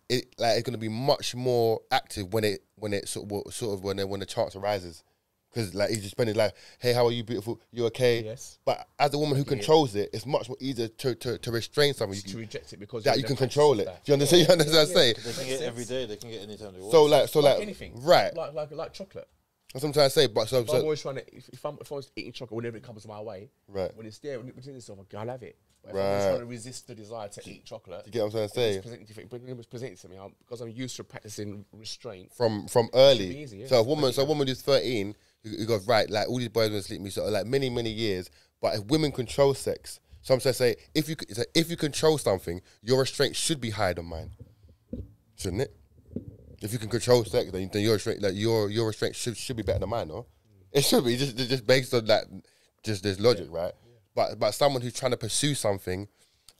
it's going to be much more active when the chance arises. Because he's just spending his life, hey, how are you, beautiful? You okay? Yes. But as a woman who controls it, it's much more easier to restrain something. To reject it because you can control it. Do you understand? You understand what I'm saying? They can get it every day. They can get it anytime they want. So like anything, right? Like chocolate. That's what I'm trying to say. But so I'm always trying to. If I was eating chocolate, whenever it comes my way, right? When it's there, between yourself, I'll have it. But if I'm trying to resist the desire to eat chocolate, you get what I'm trying to say? It was presented to me because I'm used to practicing restraint from early. Easy, yeah. So a woman who's 13. You goes, right, like all these boys want to sleep with me, so like many years. But if women control sex, so I'm trying to say, if you control something, your restraint should be higher than mine, shouldn't it? If you can control sex, then your restraint, your restraint should be better than mine, no? It should be just based on that, just this logic, right? Yeah. But someone who's trying to pursue something,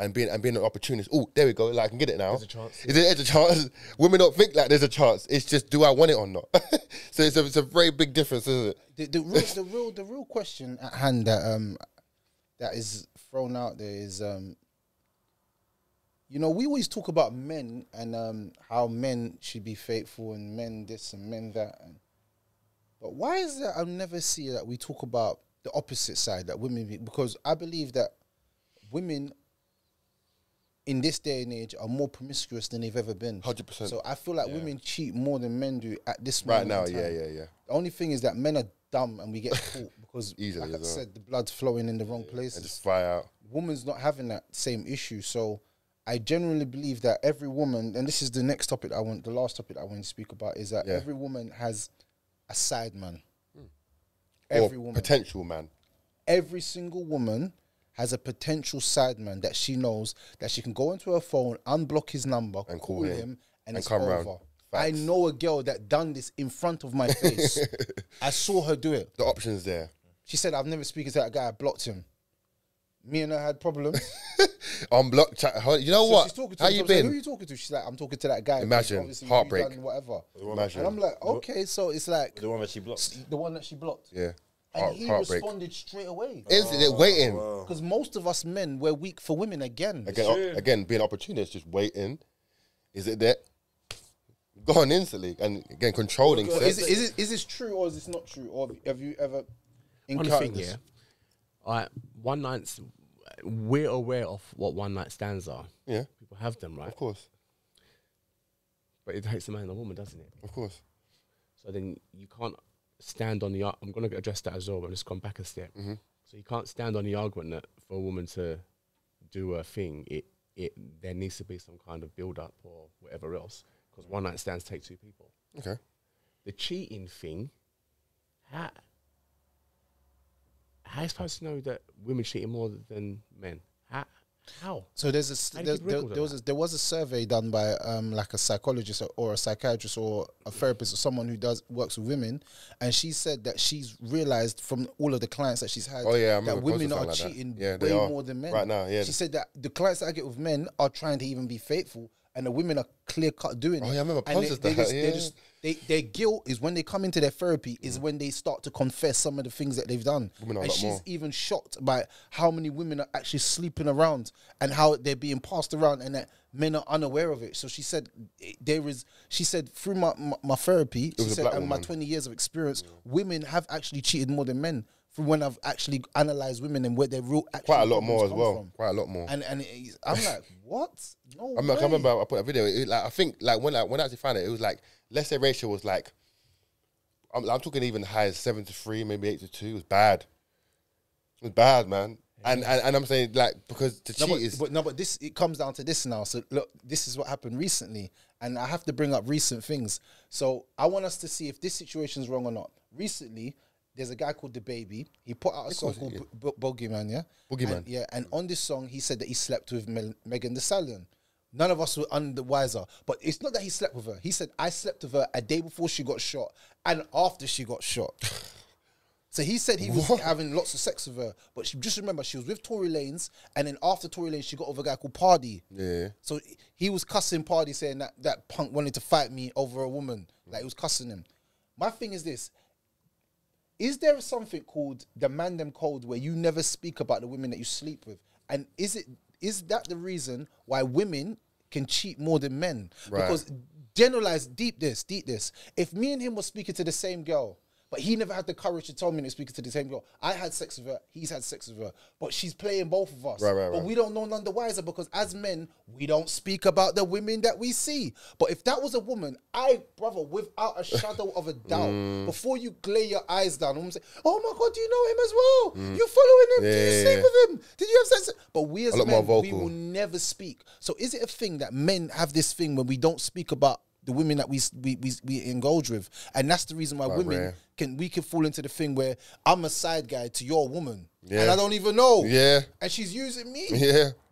and being an opportunist. Oh, there we go. Like I can get it now. There's a chance. There's a chance. Women don't think like there's a chance. It's just, do I want it or not? So it's a very big difference, isn't it? The real question at hand that is thrown out there is you know, we always talk about men and how men should be faithful and men this and men that, but why is that I never see that we talk about the opposite side, that women because I believe that women in this day and age are more promiscuous than they've ever been. 100%. So I feel like women cheat more than men do at this moment. Right now, in time. yeah. The only thing is that men are dumb and we get caught because, Easily, like I said, the blood's flowing in the wrong places. And just fly out. Woman's not having that same issue. So I genuinely believe that every woman, and this is the next topic the last topic I want to speak about, is that every woman has a side man. Every woman. Potential man. Every single woman has a potential side man that she knows that she can go into her phone, unblock his number, and call him, and it's come over. round. I know a girl that done this in front of my face. I saw her do it. The option's there. She said, I've never spoken to that guy, I blocked him. Me and her had problems. Unblocked chat. You know So what? she's talking to How him. you So I'm like, been? who are you talking to? She's like, I'm talking to that guy. Imagine. Obviously, Heartbreak. he's done whatever. Imagine. And I'm like, okay, so it's like The one that she blocked. the one that she blocked. Yeah. And he Heartbreak. responded straight away. Isn't it waiting? Because most of us men, we're weak for women again. Again, being opportunist, just waiting. Is it there? Gone instantly. And again, controlling. Is this true or is this not true? Or have you ever encountered this? One nights, we're aware of what one night stands are. Yeah. People have them, right? Of course. But it takes a man and a woman, doesn't it? Of course. So then you can't stand on the... I'm going to address that as well, but just gone back a step. So you can't stand on the argument that for a woman to do a thing, there needs to be some kind of build-up or whatever else, because one night stands take two people. Okay. The cheating thing, how are you supposed to know that women cheating more than men? How? So there was a survey done by like a psychologist or a psychiatrist or a therapist or someone who works with women, and she said that she's realized from all of the clients that she's had that women are cheating way more than men. Right now, yeah. She said that the clients that I get with men are trying to even be faithful, and the women are clear cut doing it. Oh yeah, I remember their guilt is when they come into their therapy is when they start to confess some of the things that they've done. And she's even shocked by how many women are actually sleeping around and how they're being passed around and that men are unaware of it. So she said through my therapy, she said, and my 20 years of experience, women have actually cheated more than men. From when I've actually analysed women and where their real quite a lot more as well. From. Quite a lot more. And I'm like, what? No I remember I put a video. I think when I actually found it was like, let's say ratio was like, I'm talking even high as 7-3, maybe 8-2. It was bad. It was bad, man. And I'm saying like because to cheat is but this it comes down to this now. So look, this is what happened recently, and I have to bring up recent things. So I want us to see if this situation is wrong or not. Recently, there's a guy called The Baby. He put out a song called Boogeyman, yeah? Boogeyman. And on this song, he said that he slept with Megan Thee Stallion. None of us were under wiser. But it's not that he slept with her. He said, I slept with her a day before she got shot and after she got shot. So he said he was having lots of sex with her. But just remember, she was with Tory Lanez, and then after Tory Lanez, she got with a guy called Pardy. Yeah. So he was cussing Pardy, saying that punk wanted to fight me over a woman. Like, he was cussing him. My thing is this. Is there something called the man them code where you never speak about the women that you sleep with? And is that the reason why women can cheat more than men? Right. Because generalize deep this. If me and him were speaking to the same girl, but he never had the courage to tell me to speak to the same girl. I had sex with her, he's had sex with her. But she's playing both of us. But we don't know none the wiser because as men, we don't speak about the women that we see. But if that was a woman, brother, without a shadow of a doubt, before you glare your eyes down, I'm say, oh my God, do you know him as well? You following him? Did you sleep with him? Did you have sex? But we as men, we will never speak. So is it a thing that men have this thing when we don't speak about the women that we engage with, and that's the reason why women can fall into the thing where I'm a side guy to your woman, and I don't even know, and she's using me,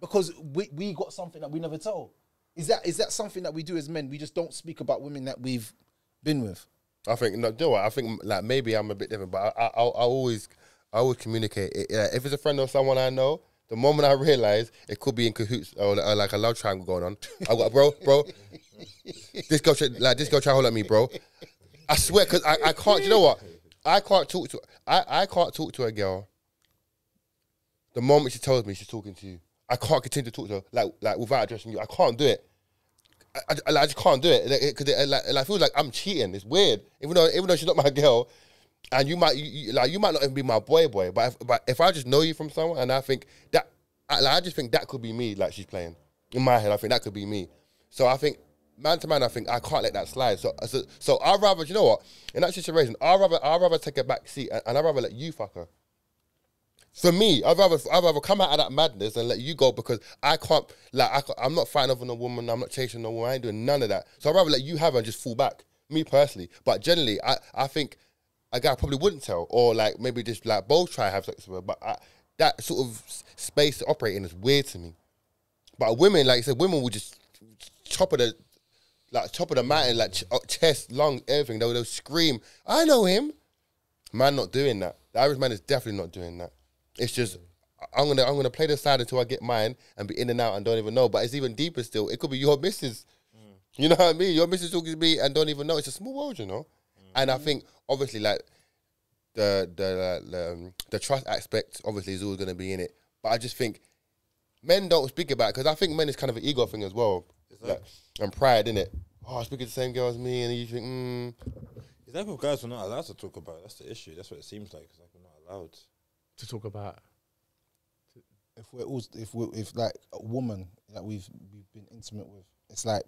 because we got something that we never told. Is that something that we do as men? We just don't speak about women that we've been with. I think no, you know what? I think like maybe I'm a bit different, but I always communicate. If it's a friend or someone I know, The moment I realised it could be in cahoots or like a love triangle going on, I got bro. This girl try to hold at me, bro. I swear, because I can't. You know what? I can't talk to a girl. The moment she tells me she's talking to you, I can't continue to talk to her like without addressing you. I can't do it. I just can't do it because it feels like I'm cheating. It's weird, even though she's not my girl, and you might not even be my boy, but if I just know you from someone, and I think that I just think that could be me. Like she's playing in my head, I think that could be me. So I think man to man, I think I can't let that slide. So I'd rather, you know what, in that situation, I'd rather take a back seat and I'd rather let you fuck her. For me, I'd rather come out of that madness and let you go because I can't, I'm not fighting over no woman, I'm not chasing no woman, I ain't doing none of that. So I'd rather let you have her and just fall back, me personally. But generally, I think a guy probably wouldn't tell, or like maybe just like both try to have sex with her. But that sort of space to operate in is weird to me. But women, like I said, women will just top of the mountain, like chest, lungs, everything. They'll scream, I know him. Man not doing that. The average man is definitely not doing that. It's just I'm gonna play the side until I get mine and be in and out and don't even know. But it's even deeper still. It could be your missus. You know what I mean? Your missus talking to me and don't even know. It's a small world, you know. And I think obviously like the trust aspect obviously is always gonna be in it. But I just think men don't speak about it because I think men is kind of an ego thing as well, like, and pride in it. Oh, I speak to the same girl as me, and you think, Is that what guys are not allowed to talk about? That's the issue. That's what it seems like. It's like we're not allowed to talk about. If like a woman that we've been intimate with, it's like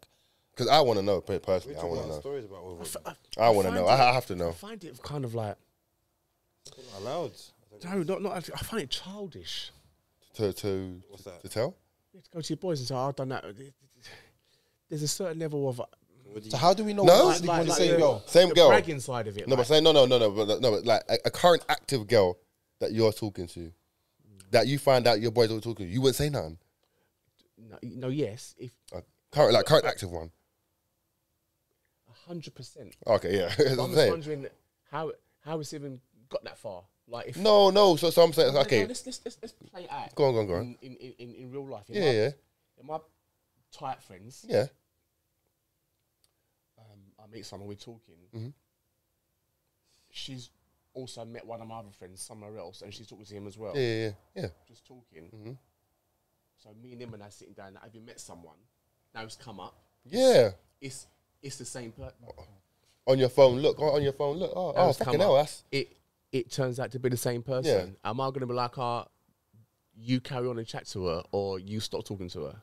because I want to know personally. I want to know stories about women. I want to know. I have to know. I find it kind of like not allowed. No, not. I find it childish. To what's that? To tell? You have to go to your boys and say, I've done that. There's a certain level of. So how do we know? No, like the same girl. Same girl. Bragging side of it. No, but say no. But like a current active girl that you're talking to, that you find out your boys are talking to, you wouldn't say nothing. No, yes. If current active one. 100%. Okay, yeah. I'm just wondering how it's even got that far. Like if no. So I'm saying okay. Let's play it out. Go on. In real life. Yeah. In my tight friends. Yeah. I meet someone, we're talking. Mm-hmm. She's also met one of my other friends somewhere else, and she's talking to him as well. Yeah. Just talking. Mm-hmm. So me and him and I sitting down. Have you met someone? Now it's come up. Yeah. It's the same person. On your phone, look. On your phone, look. Oh, fucking hell, that's... It turns out to be the same person. Yeah. Am I going to be like, you carry on and chat to her, or you stop talking to her?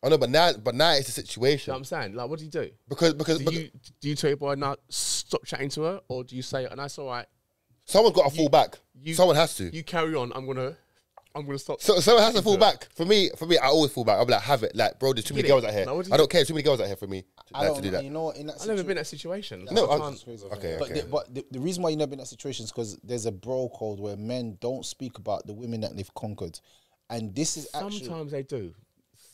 I know, but now it's a situation. You know what I'm saying? Like, what do you do? Because do you tell your boy now stop chatting to her, or do you say, and that's all right? Someone's got to fall back. Someone has to. You carry on. I'm gonna stop. So someone has to fall back. For me, I always fall back. I'll be like, have it. Like, bro, there's too many girls out here. No, I don't care. Too many girls out here for me to do that. You know, in that I've never been in that situation. No, okay. But the reason why you never been in that situation is because there's a bro code where men don't speak about the women that they've conquered, and this is sometimes they do.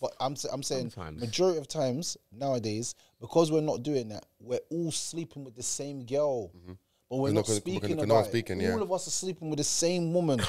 But I'm saying sometimes. Majority of times nowadays, because we're not doing that, we're all sleeping with the same girl. Mm-hmm. But we're not speaking about it. All of us are sleeping with the same woman.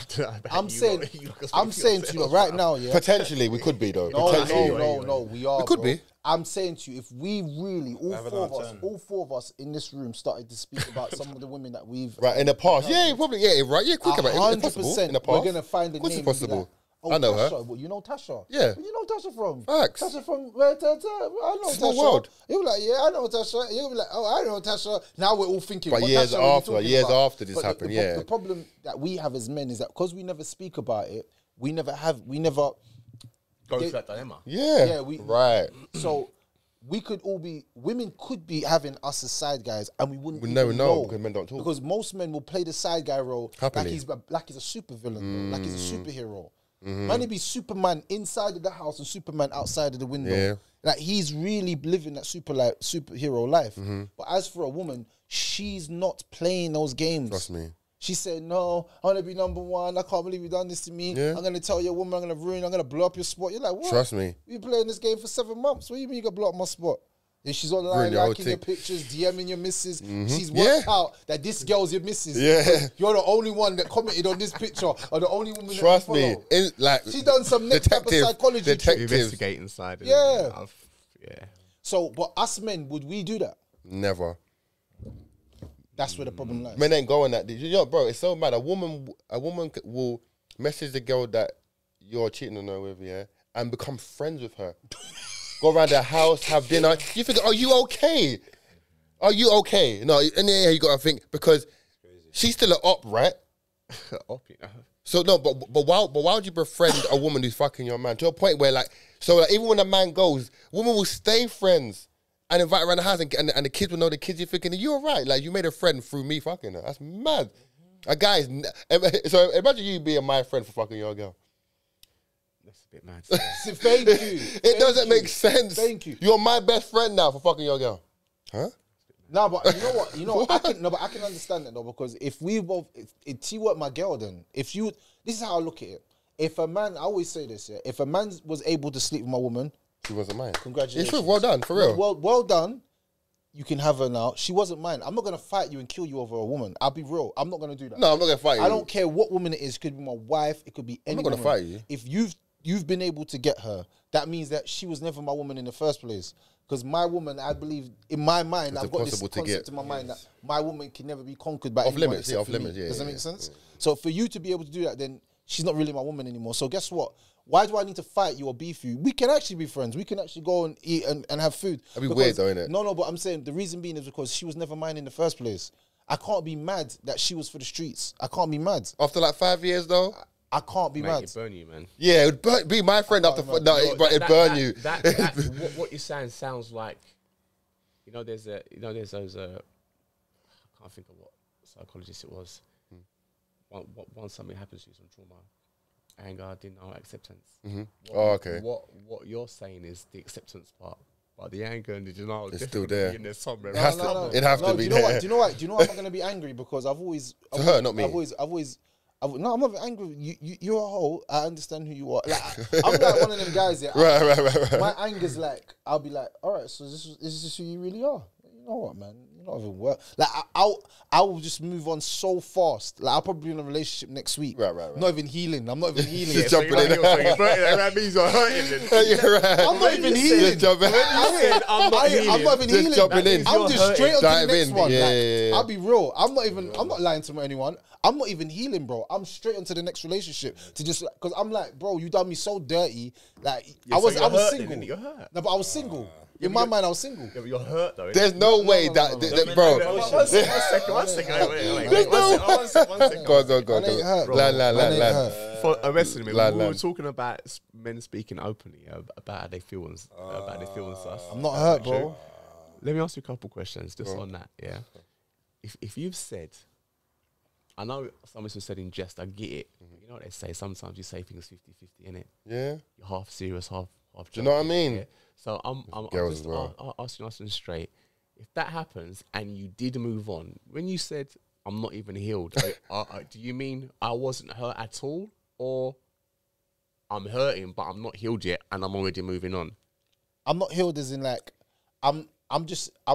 I'm saying to you right now, yeah. Potentially, we could be though. No, we are. We could be. I'm saying to you, if we really, all four of us in this room started to speak about some of the women that we've in the past, probably, right, quick about it. 100%. In the past, we're gonna find a name. It's possible. Oh, I know Tasha. her. Well, you know Tasha? Yeah. Where you know Tasha from? Facts. Tasha from where? I know Small Tasha. world. You'll be like, yeah, I know Tasha. You'll be like, oh, I know Tasha. Now we're all thinking. But years after this happened, The problem that we have as men is that because we never speak about it, we never go through that dilemma. Yeah. Right. So women could be having us as side guys, and we wouldn't. We never know because men don't talk. Because most men will play the side guy role happily, like he's a super villain, like he's a superhero. Man, he'd be Superman inside of the house and Superman outside of the window. Yeah. Like he's really living that superhero life. But as for a woman, she's not playing those games. Trust me. She said, "No, I want to be number one. I can't believe you done this to me. Yeah. I'm gonna tell your woman, I'm gonna blow up your spot." You're like, "What? Trust me. You playing this game for 7 months. What do you mean you gonna blow up my spot?" Then she's online your whole liking your thing. pictures, DMing your missus. She's worked out that this girl's your missus. Yeah. You're the only one that commented on this picture, or the only woman Trust that I me. follow. She done some next type of psychology trick. Investigating side. Yeah. Yeah. So, but us men, would we do that? Never. That's where the problem lies. Men ain't going that. You know, bro, it's so mad. A woman will message the girl that you're cheating on her with, yeah, and become friends with her. Go around the house, have dinner. You think, are you okay? Are you okay? No, and yeah, you got to think, because she's still an op, right? Op, you know. So no, but why would you befriend a woman who's fucking your man to a point where, like, so like, even when a man goes, women will stay friends and invite her around the house, and the kids will know the kids. You're thinking, you're right, like you made a friend through me fucking her. That's mad. A guy's so imagine you being my friend for fucking your girl. That's a bit mad. Thank you. It doesn't make sense. Thank you. You're my best friend now for fucking your girl. Huh? No, but you know what? You know, I can understand that though, because if we both, if she weren't my girl, then this is how I look at it. If a man, I always say this, yeah, if a man was able to sleep with my woman, she wasn't mine. Congratulations. It's true. Well done, for real. Well done. You can have her now. She wasn't mine. I'm not gonna fight you and kill you over a woman. I'll be real. I'm not gonna do that. No, I'm not gonna fight you. I don't care what woman it is. It could be my wife. It could be any. I'm not gonna fight you. If you've been able to get her, that means that she was never my woman in the first place. Because my woman, I believe, in my mind, I've got this concept in my mind that my woman can never be conquered by anyone. Limits, yeah, off limits, yeah. Does that make sense? So for you to be able to do that, then she's not really my woman anymore. So guess what? Why do I need to fight you or beef you? We can actually be friends. We can actually go and eat and have food. That'd be weird though, innit? No, but I'm saying the reason being is because she was never mine in the first place. I can't be mad that she was for the streets. I can't be mad. After like 5 years though? I can't be mad. It'd burn you, man. Yeah, it would be my friend after. No, it'd burn you. What you're saying sounds like, there's those. I can't think of what psychologist it was. Once something happens to you, some trauma, anger, denial, acceptance. Okay. What you're saying is the acceptance part, but the anger and the denial is still there. In there somewhere. It has to be. Do you know what? Do you know why I'm not gonna be angry? Because I've always to her, not me. No, I'm not angry with you. You're a hoe. I understand who you are. Like, I'm like one of them guys. Yeah, right. My anger's like, I'll be like, all right, so is this who you really are? You know what, man? You're not even work. Like, I will just move on so fast. Like, I'll probably be in a relationship next week. Right. Not even healing. I'm not even healing. Just jumping in. That means you're hurting. I'm not even healing. I'm not even healing. Just jumping in. I'm just straight on to the next one. Yeah. I'll be real. I'm not lying to anyone. I'm not even healing, bro. I'm straight onto the next relationship to just because I'm like, bro, you done me so dirty. Like I was single. You're hurt. No, but I was single. In my mind, I was single. Yeah, but you're hurt though. There's no way that, bro. One second. Wait. Go. Land. For arresting me, we were talking about men speaking openly about how they feel and stuff. I'm not hurt, bro. Let me ask you a couple questions just on that. Yeah. If you've said, I know someone's said in jest, I get it. You know what they say? Sometimes you say things 50-50, innit? Yeah. You're half serious, half joking. Do you know what I mean? Yeah. So I'm just asking straight. If that happens and you did move on, when you said I'm not even healed, do you mean I wasn't hurt at all, or I'm hurting but I'm not healed yet and I'm already moving on? I'm not healed as in like I'm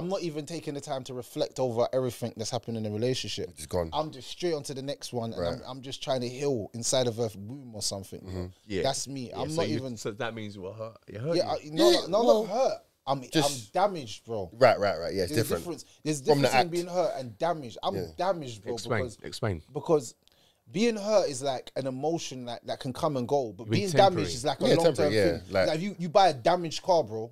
not even taking the time to reflect over everything that's happened in the relationship. It's gone. I'm just straight onto the next one, and I'm just trying to heal inside of a womb or something. Yeah, that's me. Yeah, I'm not even. So that means you were hurt. You're hurt. Yeah, not hurt. I'm damaged, bro. Right. Yeah, it's different. There's difference between being hurt and damaged. I'm damaged, bro. Explain. Because being hurt is like an emotion that can come and go, but being damaged is like a long term thing. Like if you buy a damaged car, bro,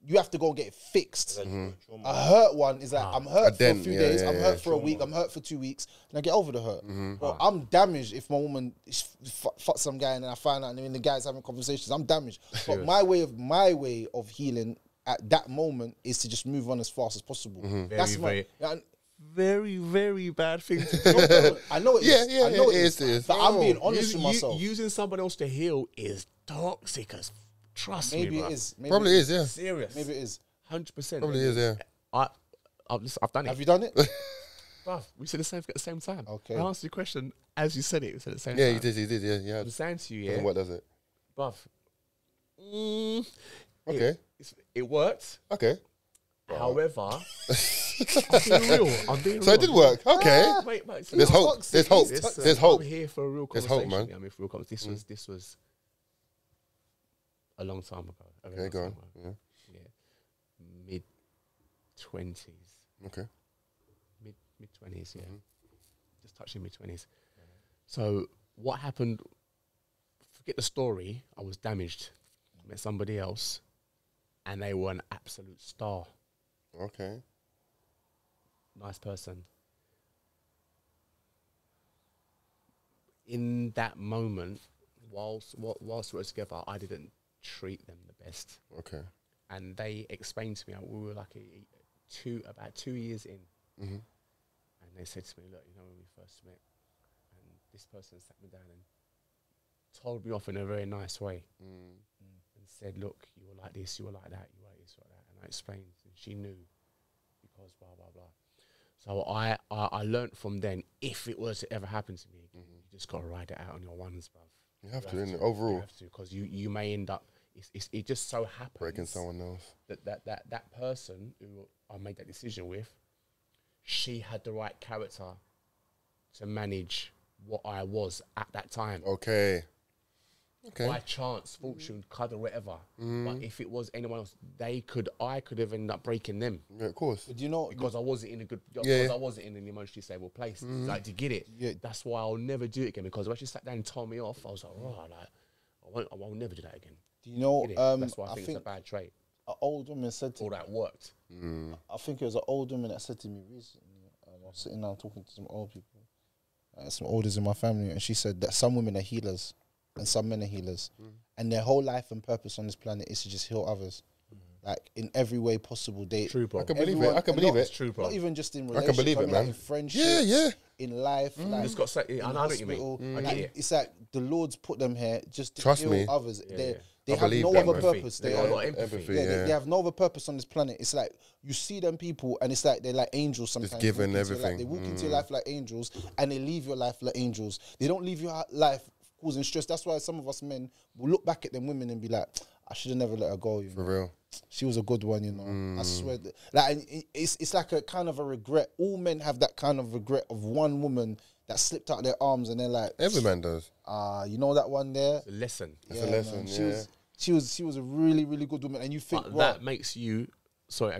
you have to go and get it fixed. A hurt one is like, I'm hurt for a few days, I'm hurt for a week, I'm hurt for 2 weeks, and I get over the hurt. Bro, I'm damaged if my woman fucks some guy and then I find out and the guy's having conversations, I'm damaged. But my way of healing at that moment is to just move on as fast as possible. That's very, very bad thing to do. I know it is. Yeah, I know it is. But I'm being honest with myself. Using someone else to heal is toxic as trust me, maybe bro. it is. Probably is, yeah. Serious. Maybe it is. 100%. Probably is, yeah. I've done it. Have you done it? Bruv, we said the same at the same time. Okay. I answered your question as you said it. We said at the same Yeah, time. you did, yeah. I'm saying to you, And what does it? Bruv. Okay. It worked. Okay. However, I'm being real. So it did work. Okay. Wait, There's hope. There's hope. There's hope. I'm here for a real There's conversation. hope, man. I'm here for a real conversation. This was a long time ago. Okay, go on. Yeah. Mid-20s. Okay. Mid-20s, yeah. Just touching mid-20s. So what happened, forget the story, I was damaged. Met somebody else, and they were an absolute star. Okay. Nice person. In that moment, whilst we were together, I didn't treat them the best. Okay. And they explained to me, we were like about 2 years in. And they said to me, look, you know, when we first met, and this person sat me down and told me off in a very nice way. And said, look, you were like this, you were like that, you were like this, you were like that. And I explained, and she knew because blah, blah, blah. So I learnt from then, if it were to ever happen to me again, you just got to ride it out on your ones, bruv. You have to, innit? Overall. You have to, because you may end up, it just so happens. Breaking someone else. That person who I made that decision with, she had the right character to manage what I was at that time. Okay. By chance, fortune, cud, or whatever. But if it was anyone else, I could have ended up breaking them. Yeah, of course. Do you know? Because I wasn't in a good, I wasn't in an emotionally stable place. Like, to get it. Yeah. That's why I'll never do it again. Because when she sat down and told me off, I was like, oh, like, I won't never do that again. Do you know? That's why I think it's a bad trait. An old woman said to me, that worked. I think it was an old woman that said to me recently. I was sitting down talking to some old people, some elders in my family, and she said that some women are healers and some men are healers, and their whole life and purpose on this planet is to just heal others, like in every way possible. True, bro. I can believe it. I can believe it. It's true, bro. Not even just in I relationships. can believe it, man. Like in friendships, in life, like Just got to say, I know what you mean. I get it. It's like the Lord's put them here just to Trust heal me. others. They I have believe no that, other man. purpose. They got a lot of empathy. They have no other purpose on this planet. It's like you see them people, and it's like they're like angels sometimes. Just giving everything. They walk into your life like angels, and they leave your life like angels. They don't leave your life causing stress. That's why some of us men will look back at them women and be like, I should have never let her go. You know? For real. She was a good one, you know. I swear. Like, and it's like a kind of a regret. All men have that kind of regret of one woman that slipped out their arms, and they're like, every man does. You know that one there. It's a lesson. It's a lesson. Man. She was a really, really good woman, and you think that makes you sorry.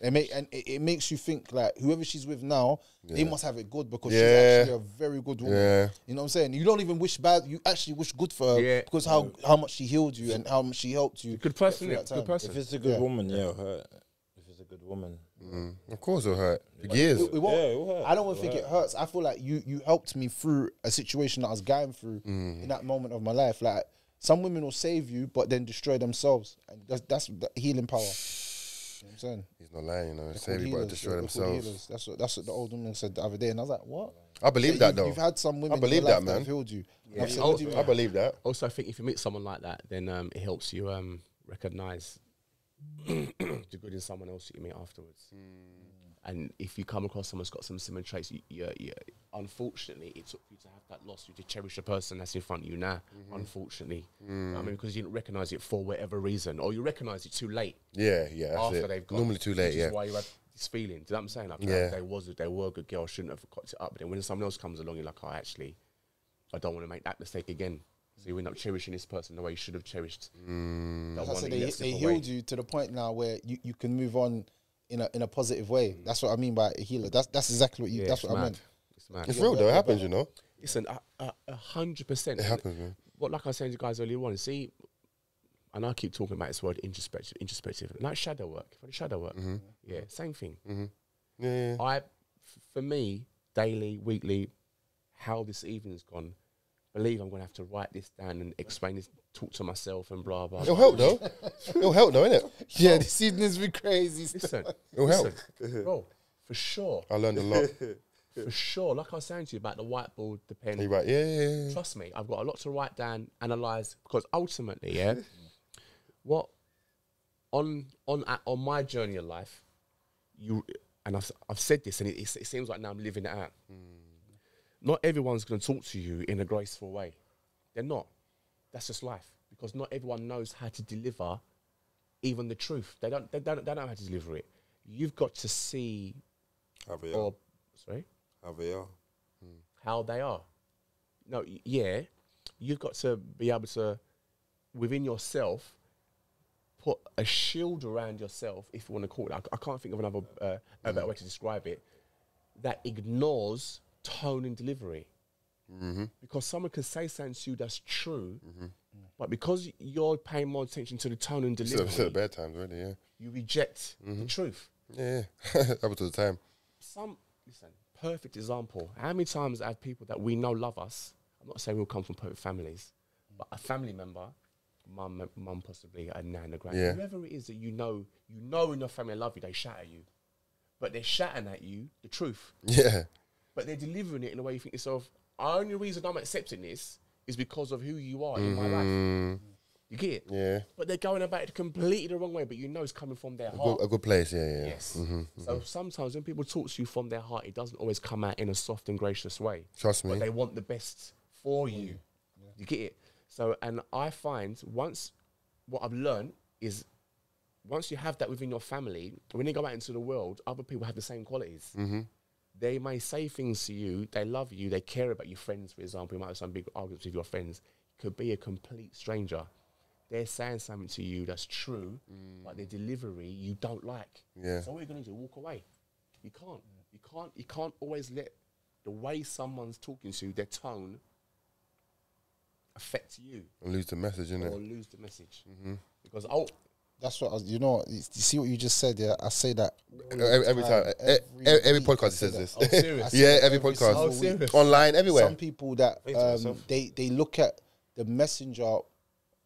It makes you think like whoever she's with now, they must have it good because she's actually a very good woman. Yeah. You know what I'm saying? You don't even wish bad. You actually wish good for her because how much she healed you and how much she helped you. Good person. Good person. If it's a good woman, it'll hurt. If it's a good woman, of course it'll hurt. For years. It won't hurt. I don't think it hurts. I feel like you helped me through a situation that I was going through in that moment of my life. Like some women will save you, but then destroy themselves, and that's the healing power. You know what I'm saying? He's not lying, you know. Save you, but destroy themselves. That's what the old woman said the other day, and I was like, what? I believe that though. You've had some women I believe in your life that, man. have healed you. Yeah. I believe that. Also, I think if you meet someone like that, then it helps you recognize the good in someone else that you meet afterwards. And if you come across someone who's got some similar traits, unfortunately, it took you to have that loss, you to cherish the person that's in front of you now, unfortunately. I mean, because you didn't recognise it for whatever reason, or you recognise it too late. Yeah, after they've gone. Normally too late, which is why you had this feeling. Do you know what I'm saying? Like, they were a good girl, shouldn't have got it up. But then when someone else comes along, you're like, oh, actually, I don't want to make that mistake again. So you end up cherishing this person the way you should have cherished. That one they healed you to the point now where you can move on in a positive way. That's what I mean by a healer. That's exactly what you. That's what I meant. It's mad. It's real though. It happens, you know. Listen, 100%. It happens, man. What, like I was saying to you guys earlier on, see, and I keep talking about this word introspective, like shadow work. For the shadow work, yeah, same thing. Yeah. For me, daily, weekly, how this evening's gone. Believe I'm going to have to write this down and explain this, talk to myself and blah, blah, It'll help though. It'll help though, innit? Yeah, this evening's been crazy. Listen, it'll help. Bro, for sure. I learned a lot. For sure. Like I was saying to you about the whiteboard, the pen. You're right. Yeah. Trust me, I've got a lot to write down, analyse, because ultimately, what on my journey of life, I've said this, and it seems like now I'm living it out. Not everyone's going to talk to you in a graceful way. They're not. That's just life. Because not everyone knows how to deliver even the truth. They don't know how to deliver it. you've got to see How they are. How they are. No, yeah, you've got to be able to, within yourself, put a shield around yourself, if you want to call it. I can't think of another a better way to describe it, that ignores tone and delivery. Because someone can say something to you that's true, but because you're paying more attention to the tone and delivery, it's at bad times, really, yeah. You reject the truth. Yeah, happens all the time. Listen, perfect example. How many times have people that we know love us, I'm not saying we all come from perfect families, but a family member, mum possibly, a nan, a grand, whoever it is that you know in your family love you, they shout at you. But they're shouting at you the truth. Yeah. But they're delivering it in a way you think to yourself, the only reason I'm accepting this is because of who you are in my life. You get it? Yeah. But they're going about it completely the wrong way, but you know it's coming from their heart. A good place, yeah. Yes. So sometimes when people talk to you from their heart, it doesn't always come out in a soft and gracious way. Trust me. But they want the best for you. You get it? So, and I find what I've learned is once you have that within your family, when you go out into the world, other people have the same qualities. They may say things to you, they love you, they care about your friends, for example. You might have some big arguments with your friends. Could be a complete stranger. They're saying something to you that's true, but their delivery you don't like. Yeah. So what are you going to do? Walk away. You can't. You can't always let the way someone's talking to you, their tone, affect you. Or lose the message, innit? Or lose the message. Because that's what you see what you just said. Yeah, I say that every time. Every podcast says this. Oh, serious? Yeah, every podcast. Oh, serious? Online, everywhere. Some people that they look at the messenger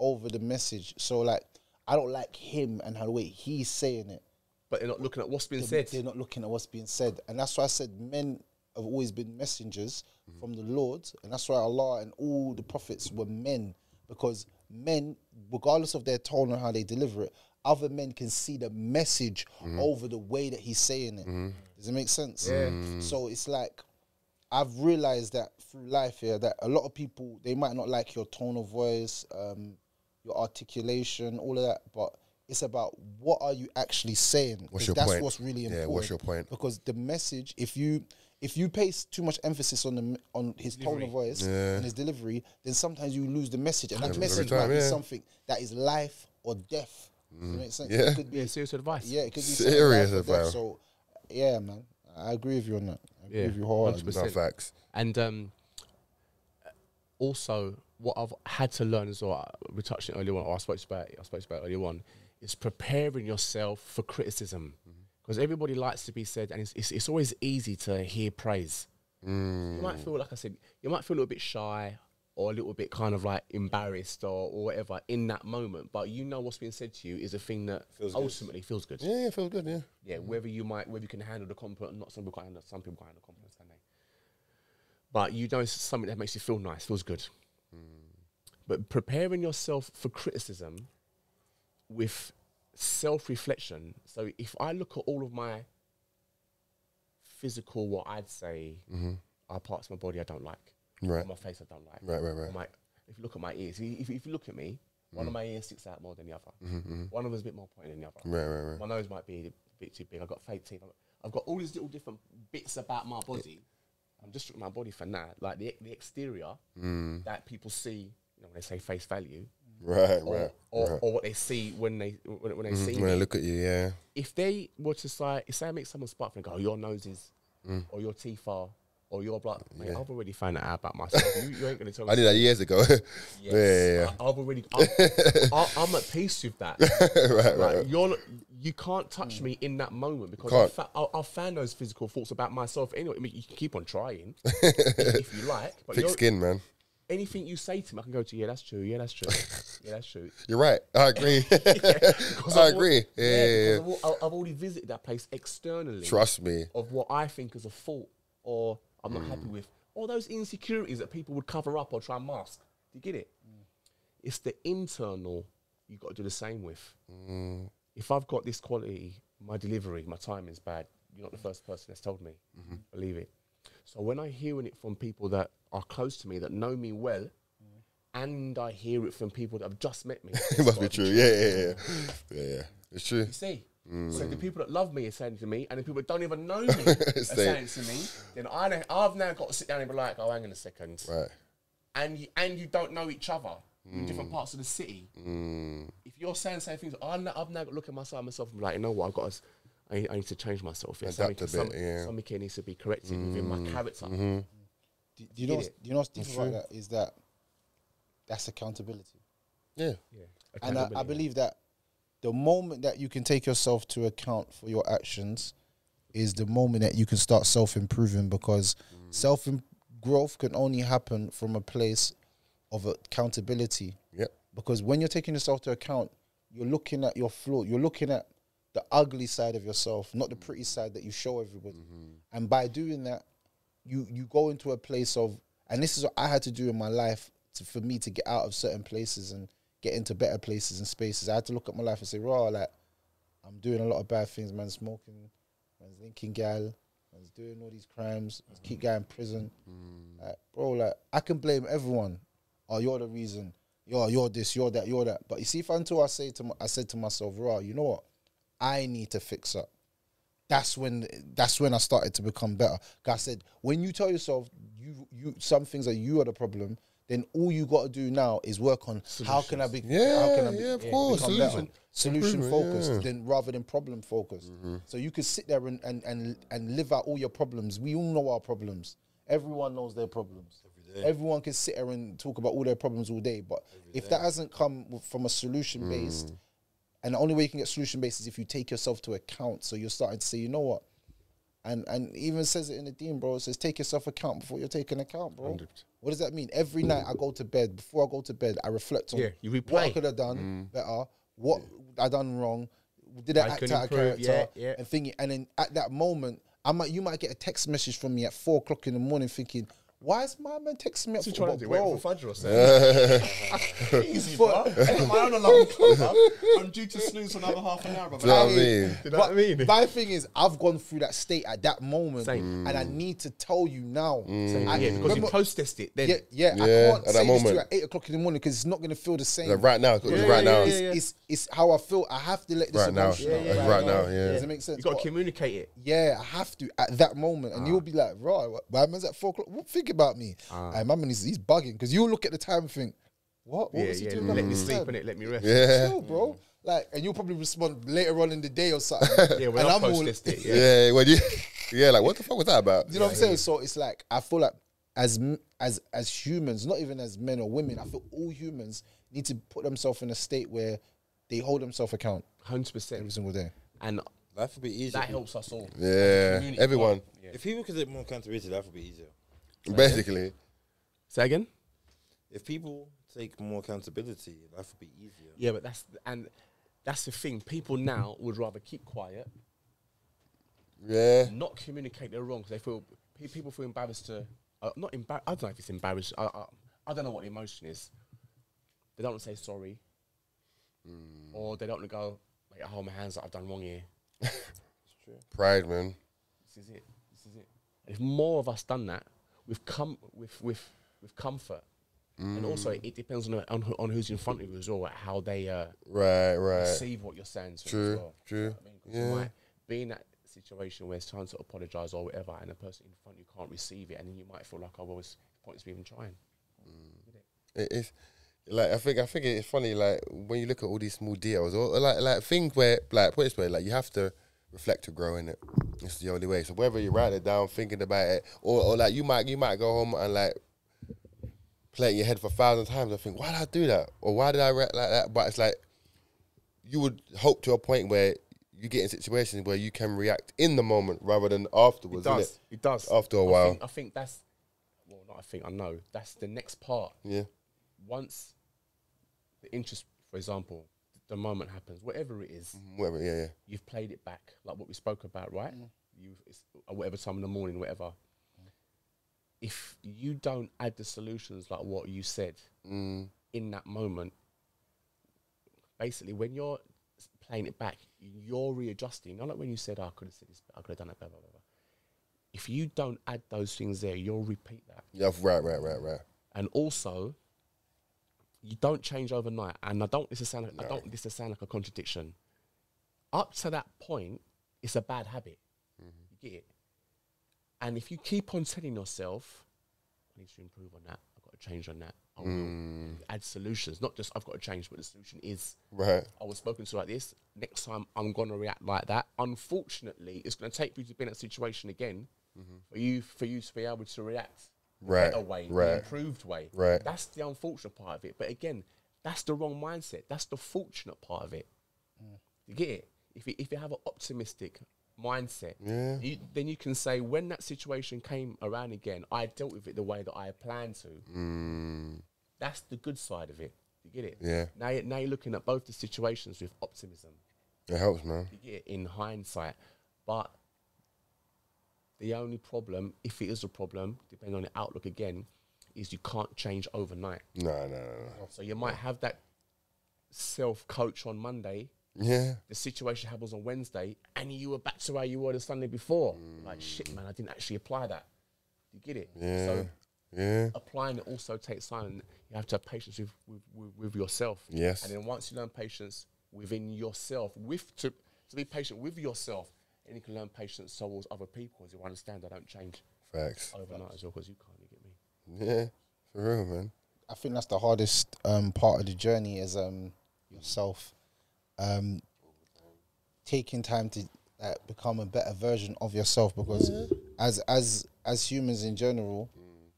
over the message. So like, I don't like him and how the way he's saying it, but they're not looking at what's being said. They're not looking at what's being said, and that's why I said men have always been messengers from the Lord, and that's why Allah and all the prophets were men, because men, regardless of their tone and how they deliver it, other men can see the message over the way that he's saying it. Does it make sense? Yeah. So it's like, I've realized that through life here, that a lot of people, they might not like your tone of voice, your articulation, all of that, but it's about what are you actually saying? What's your that's point? what's really important. Yeah, what's your point? Because the message, if you place too much emphasis on his tone of voice and his delivery, then sometimes you lose the message, and that message might be something that is life or death. Does that make sense? Yeah, it could be serious advice. Yeah, it could be serious advice. So, yeah, man, I agree with you on that. I agree with you wholeheartedly. No facts. And also, what I've had to learn as well, we touched on it earlier on, or I spoke about earlier on, is preparing yourself for criticism. Because everybody likes to be said, and it's always easy to hear praise. You might feel, like I said, you might feel a little bit shy or a little bit kind of like embarrassed or whatever in that moment, but you know what's being said to you is a thing that ultimately feels good. Yeah, it feels good, yeah. Yeah, whether you can handle the compliment or not, some people can't handle compliments, can they? But you know it's something that makes you feel nice, feels good. But preparing yourself for criticism with self-reflection. So if I look at all of my physical, what I'd say are parts of my body I don't like, right? Or my face I don't like, right. If you look at my ears, if you look at me, one of my ears sticks out more than the other. One of them's a bit more pointed than the other. Right. My nose might be a bit too big. I've got fake teeth. I've got all these little different bits about my body. I'm just looking at my body for now, like the exterior that people see. You know, when they say face value, or what they see when they see me. When they look at you, yeah. If they were to say I make someone spark and go, oh, your nose is, or your teeth are, or your blood, mate, I've already found that out about myself. you ain't gonna tell me. I did that years ago. Yes, yeah. I'm at peace with that. right. You can't touch me in that moment because I've found those physical thoughts about myself anyway. I mean, you can keep on trying if you like. But thick skin, man. Anything you say to me, I can go to, yeah, that's true. Yeah, that's true. Yeah, that's true. You're right. I agree. I agree. Yeah. I've already visited that place externally. Trust me. Of what I think is a fault or I'm not happy with. All those insecurities that people would cover up or try and mask. Do you get it? It's the internal you've got to do the same with. If I've got this quality, my delivery, my timing's bad, you're not the first person that's told me. Believe it. So when I'm hearing it from people that are close to me, that know me well, and I hear it from people that have just met me. It must be true. Yeah. It's true. You see? So the people that love me are saying to me, and the people that don't even know me are saying to me, then I've now got to sit down and be like, oh, hang on a second. Right. And you don't know each other in different parts of the city. If you're saying same things, I've now got to look at myself and be like, you know what, I need to change myself. Adapt a bit, yeah. Something here needs to be corrected within my character. Do you know what's different about that is that's accountability. Yeah. And I believe that the moment that you can take yourself to account for your actions is the moment that you can start self-improving, because self-growth can only happen from a place of accountability. Yep. Because when you're taking yourself to account, you're looking at your flaw. You're looking at the ugly side of yourself, not the pretty side that you show everybody. And by doing that, you go into a place of, and this is what I had to do in my life for me to get out of certain places and get into better places and spaces. I had to look at my life and say, raw, like, I'm doing a lot of bad things, man, smoking, man's linking gal, man's doing all these crimes, man's keep going in prison. Like, bro, like, I can blame everyone. Oh, you're the reason. You're this, you're that, you're that. But you see, if until I said to myself, raw, you know what? I need to fix up. That's when I started to become better. I said, when you tell yourself you some things that you are the problem, then all you got to do now is work on how can I be, of course, solution focused, then rather than problem focused. So you could sit there and live out all your problems. We all know our problems. Everyone knows their problems. Everyone can sit there and talk about all their problems all day. But if that hasn't come from a solution based, and the only way you can get solution based is if you take yourself to account. So you're starting to say, you know what? And even says it in the deen, bro. It says, take yourself account before you're taking account, bro. 100%. What does that mean? Every night I go to bed, before I go to bed, I reflect on what I could have done better, what I done wrong, did I act out of character, and thinking. And then at that moment, you might get a text message from me at 4 o'clock in the morning thinking, why is my man texting me at 4 o'clock, bro? Waiting for Fudge or something. Easy, bro. My own alarm clock. I'm due to snooze for another half an hour, bro. Do you know what I mean? Do you know what I mean? My thing is, I've gone through that state at that moment, and I need to tell you now. Because you processed it then. I can't say this to you at 8 o'clock in the morning because it's not going to feel the same. Like right now, right now. It's how I feel. I have to let this emotion out. Right now, Does it make sense? You got to communicate it. Yeah, I have to at that moment. And you'll be like, right, my man's at 4 o'clock. Think about me. My man, he's bugging, because you'll look at the time and think, what was he doing? Let me sleep in it, let me rest. Chill, bro. Like, and you'll probably respond later on in the day or something. When I'm processed it. Like, what the fuck was that about? You know what I'm saying? So it's like, I feel like as humans, not even as men or women, I feel all humans need to put themselves in a state where they hold themselves account 100% every single day. And life would be easier. That helps us all. Yeah, everyone. If people could take more accountability, life would be easier. Basically. Say again? If people take more accountability, life would be easier. Yeah, but that's the thing. People now would rather keep quiet. Yeah. Not communicate their wrongs. People feel embarrassed to not embarrassed. I don't know if it's embarrassed. I don't know what the emotion is. They don't want to say sorry. Or they don't want to go, like, I hold my hands up, I've done wrong here. It's true. Pride, man. This is it. And if more of us done that, with comfort, and also it depends on who's in front of you as well, like how they receive what you're saying. True, as well. true. You know what I mean? You might be in that situation where it's time to apologise or whatever, and the person in front of you can't receive it, and then you might feel like, oh, well, it's pointless me even trying. It's like I think it's funny, like when you look at all these small deals or like things where, like, put it this way, like you have to reflect to grow in it. It's the only way. So whether you write it down, thinking about it, or like you might go home and like play it in your head for 1,000 times and think, why did I do that? Or why did I react like that? But it's like you would hope to a point where you get in situations where you can react in the moment rather than afterwards. It does. After a while. I think that's, well, not I think, I know, that's the next part. Yeah. Once the interest, for example, the moment happens, whatever it is, whatever, you've played it back, like what we spoke about, right? It's whatever time in the morning, whatever. If you don't add the solutions like what you said in that moment, basically when you're playing it back, you're readjusting. Not like when you said, I could have said this, I could have done that, blah, blah, blah. If you don't add those things there, you'll repeat that. Yeah, right. And also, you don't change overnight. And I don't want this to sound like a contradiction. up to that point, it's a bad habit. You get it? And if you keep on telling yourself, I need to improve on that, I've got to change on that, I will add solutions. Not just I've got to change, but the solution is, Right. I was spoken to like this, next time I'm going to react like that. Unfortunately, it's going to take you to be in that situation again for you to be able to react the better way, the improved way. Right. That's the unfortunate part of it. But again, that's the wrong mindset. That's the fortunate part of it. You get it? If you have an optimistic mindset, then you can say, when that situation came around again, I dealt with it the way that I planned to. That's the good side of it. You get it? Yeah. Now you're looking at both the situations with optimism. It helps, man. You get it in hindsight. But the only problem, if it is a problem, depending on the outlook again, is you can't change overnight. No. So you might have that self-coach on Monday. Yeah. The situation happens on Wednesday, and you were back to where you were the Sunday before. Like, shit, man, I didn't actually apply that. You get it? Yeah. So applying it also takes time. You have to have patience with yourself. Yes. And then once you learn patience within yourself, to be patient with yourself, and you can learn patience towards other people, as you understand I don't change Facts. overnight as well, because you can't, you get me? Yeah. For real, man. I think that's the hardest part of the journey is yourself. Taking time to become a better version of yourself, because as humans in general,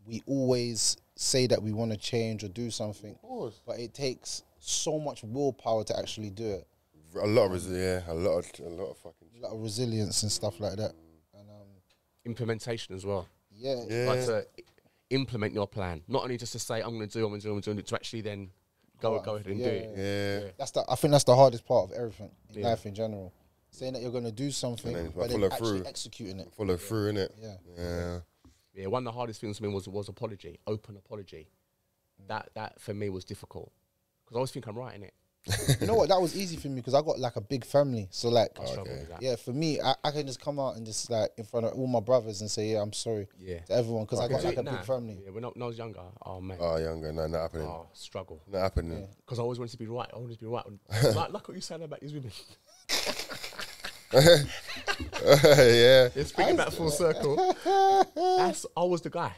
we always say that we want to change or do something, but it takes so much willpower to actually do it. A lot of fucking A lot of resilience and stuff like that. And Implementation as well. yeah. But to implement your plan, not only just to say I'm going to do it, to actually then go ahead and do it. Yeah. I think that's the hardest part of everything in life in general. Saying that you're going to do something, but then actually executing it. Follow through, innit? Yeah, one of the hardest things for me was apology, open apology. That for me was difficult, because I always think I'm right in it. You know what? That was easy for me because I got like a big family. So like, I struggle with that. yeah, for me, I can just come out and just like in front of all my brothers and say, yeah, I'm sorry to everyone, because I got like a big family. Yeah, when I was younger, oh man. Oh, younger, no, not happening. Oh, struggle. Not happening. Because I always wanted to be right. I wanted to be right. like what you said about these women. Yeah. Let's bring it back full circle. I was the guy.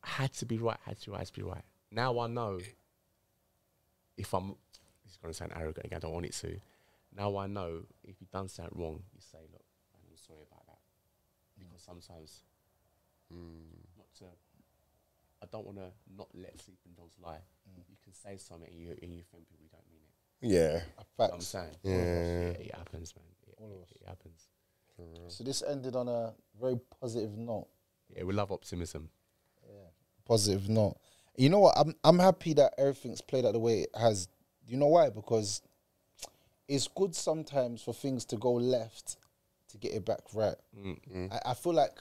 I had to be right. Had to be right. Now I know if I'm. It's going to sound arrogant again. I don't want it to. Now I know if you've done something wrong, you say, "Look, man, I'm sorry about that." Because sometimes, I don't want to not let sleeping dogs lie. You can say something and you think people don't mean it. Yeah. You know what I'm saying? Yeah. It happens, man. It happens. So this ended on a very positive note. Yeah, we love optimism. Positive note. You know what? I'm happy that everything's played out the way it has. You know why? Because it's good sometimes for things to go left to get it back right. I feel like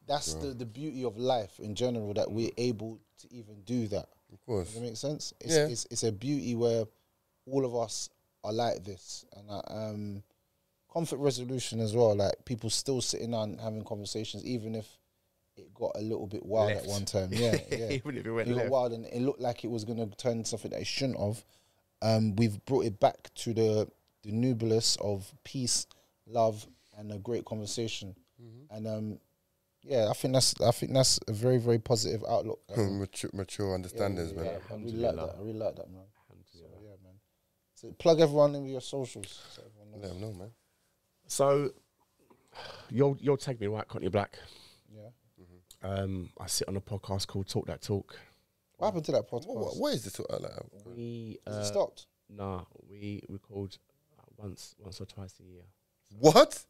that's the beauty of life in general, that we're able to even do that. Of course. Does that make sense? It's a beauty where all of us are like this. And conflict resolution as well, like people still sitting down having conversations, even if it got a little bit wild at one time. Yeah. Even if it went got left. wild and it looked like it was going to turn something that it shouldn't have. We've brought it back to the nucleus of peace, love, and a great conversation. And I think that's a very, very positive outlook. Mature understandings, man. I really like that, man. So, yeah, man. So plug everyone in with your socials. So everyone knows. Let them know, man. So you'll take me right, Courtney Black. Yeah. I sit on a podcast called Talk That Talk. What happened to that podcast? What is this? We Is it stopped? Nah, we record once or twice a year. What?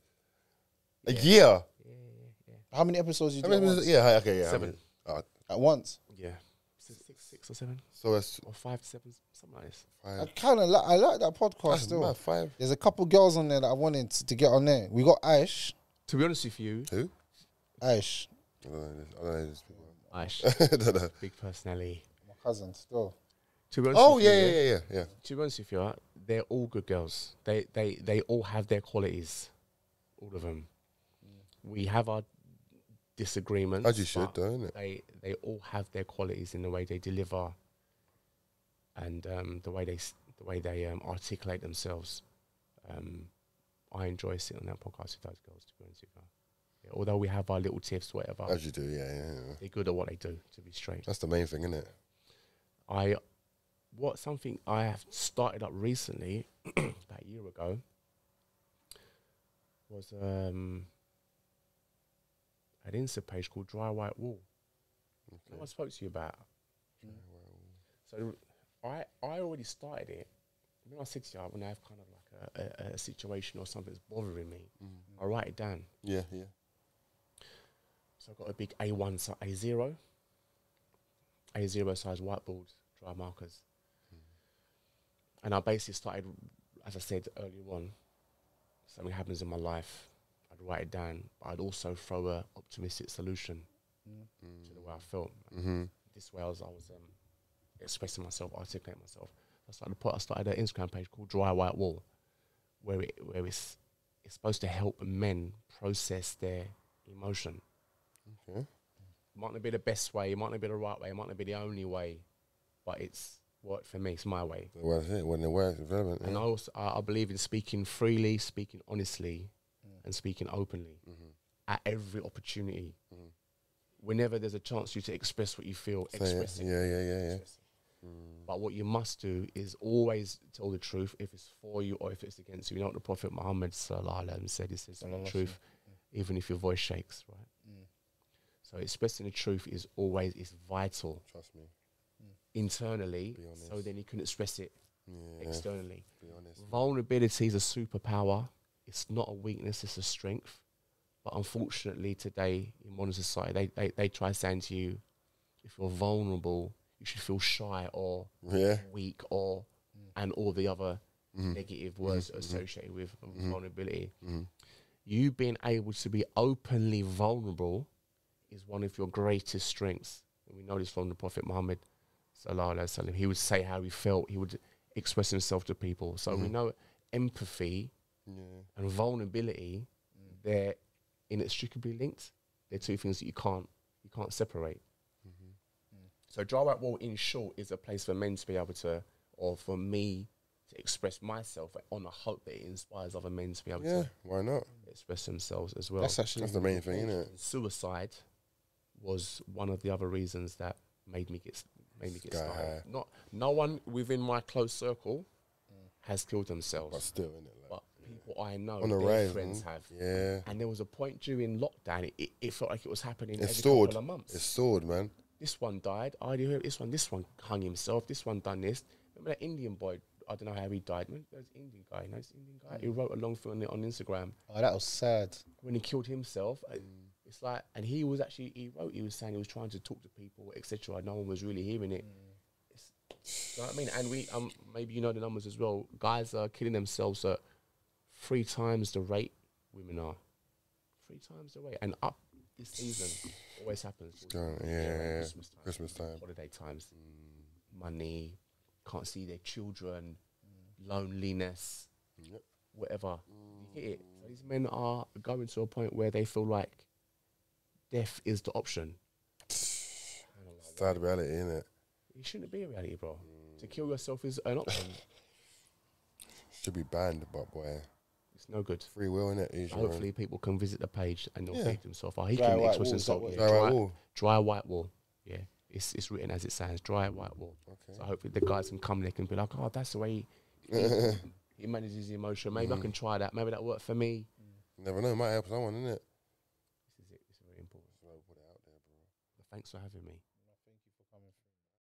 A year? Yeah. How many episodes you do? Yeah. 7. At once? Yeah. 6 or 7. So it's Or 5 to 7, something like this. 5. I kind of I like that podcast That's still. mad, 5. There's a couple girls on there that I wanted to get on there. We got Aish. To be honest with you, Who? Aish, I don't know these people. Aish, I don't know. big personality. my cousin, still. To be honest Oh with you, yeah. To be honest with you, they're all good girls. They all have their qualities, all of them. We have our disagreements. As you should, though, innit? They all have their qualities in the way they deliver, and the way they articulate themselves. I enjoy sitting on that podcast with those girls, to be honest with you. Yeah, although we have our little tiffs, whatever. As you do, yeah. They're good at what they do, to be straight. That's the main thing, isn't it? Something I have started up recently, about a year ago, was an Insta page called Dry White Wool. Okay. I spoke to you about. So I already started it. When I was 6 years old, when I have kind of like a situation or something that's bothering me, I write it down. Yeah. So I've got a big A1, so A0 size whiteboard, dry markers. And I basically started, as I said earlier on, something happens in my life, I'd write it down, but I'd also throw a optimistic solution to the way I felt. This way I was expressing myself, articulating myself. I started an Instagram page called Dry White Wool, where it's supposed to help men process their emotion. Okay. It might not be the best way, it might not be the right way, it might not be the only way, but it's worked for me, it's my way. Well, that's it. When it works, it's relevant. And I believe in speaking freely, speaking honestly, and speaking openly at every opportunity. Whenever there's a chance for you to express what you feel, express it. Yeah. But what you must do is always tell the truth, if it's for you or if it's against you. You know what the Prophet Muhammad said? He says the truth, even if your voice shakes, right? So expressing the truth is vital. Trust me. Internally, so then you can express it externally. Be honest. Vulnerability is a superpower. It's not a weakness, it's a strength. But unfortunately today, in modern society, they try saying to you, if you're vulnerable, you should feel shy or weak or and all the other negative words associated with vulnerability. You being able to be openly vulnerable is one of your greatest strengths. And we know this from the Prophet Muhammad sallallahu alaihi wasallam. He would say how he felt. He would express himself to people. So we know empathy and vulnerability, they're inextricably linked. They're two things that you can't separate. So Dry White Wool, in short, is a place for men to be able to, or for me to express myself on a hope that it inspires other men to be able to why not express themselves as well. That's the main thing, isn't it? Suicide was one of the other reasons that made me get started. No one within my close circle has killed themselves. But still, innit? But people I know, on the their rise, friends have. Yeah. And there was a point during lockdown, it felt like it was happening every soared. couple of months. It soared, man. This one died. I didn't hear this one hung himself. This one done this. Remember that Indian boy? I don't know how he died. Man, there's an Indian guy. You know, this Indian guy. He wrote a long thing on Instagram. Oh, that was sad. When he killed himself, it's like, and he was saying he was trying to talk to people, etc. No one was really hearing it. You know what I mean? And we, maybe you know the numbers as well. Guys are killing themselves at 3 times the rate women are. 3 times the rate, and up this season always happens. Christmas time, holiday times, money, can't see their children, loneliness, whatever. You get it. So these men are going to a point where they feel like death is the option. Sad reality, isn't it? It shouldn't be a reality, bro. To kill yourself is an option. Should be banned, but boy, it's no good. Free will, innit? Hopefully people can visit the page and they'll think to themselves, he Dry can white express wool, himself. Dry white wool. Yeah. It's written as it sounds, dry white wool. Okay. So hopefully the guys can come, they can be like, oh, that's the way he manages his emotion. Maybe I can try that. Maybe that worked for me. You never know, it might help someone, innit? This is it. It's very important. So put it out there, bro. But thanks for having me.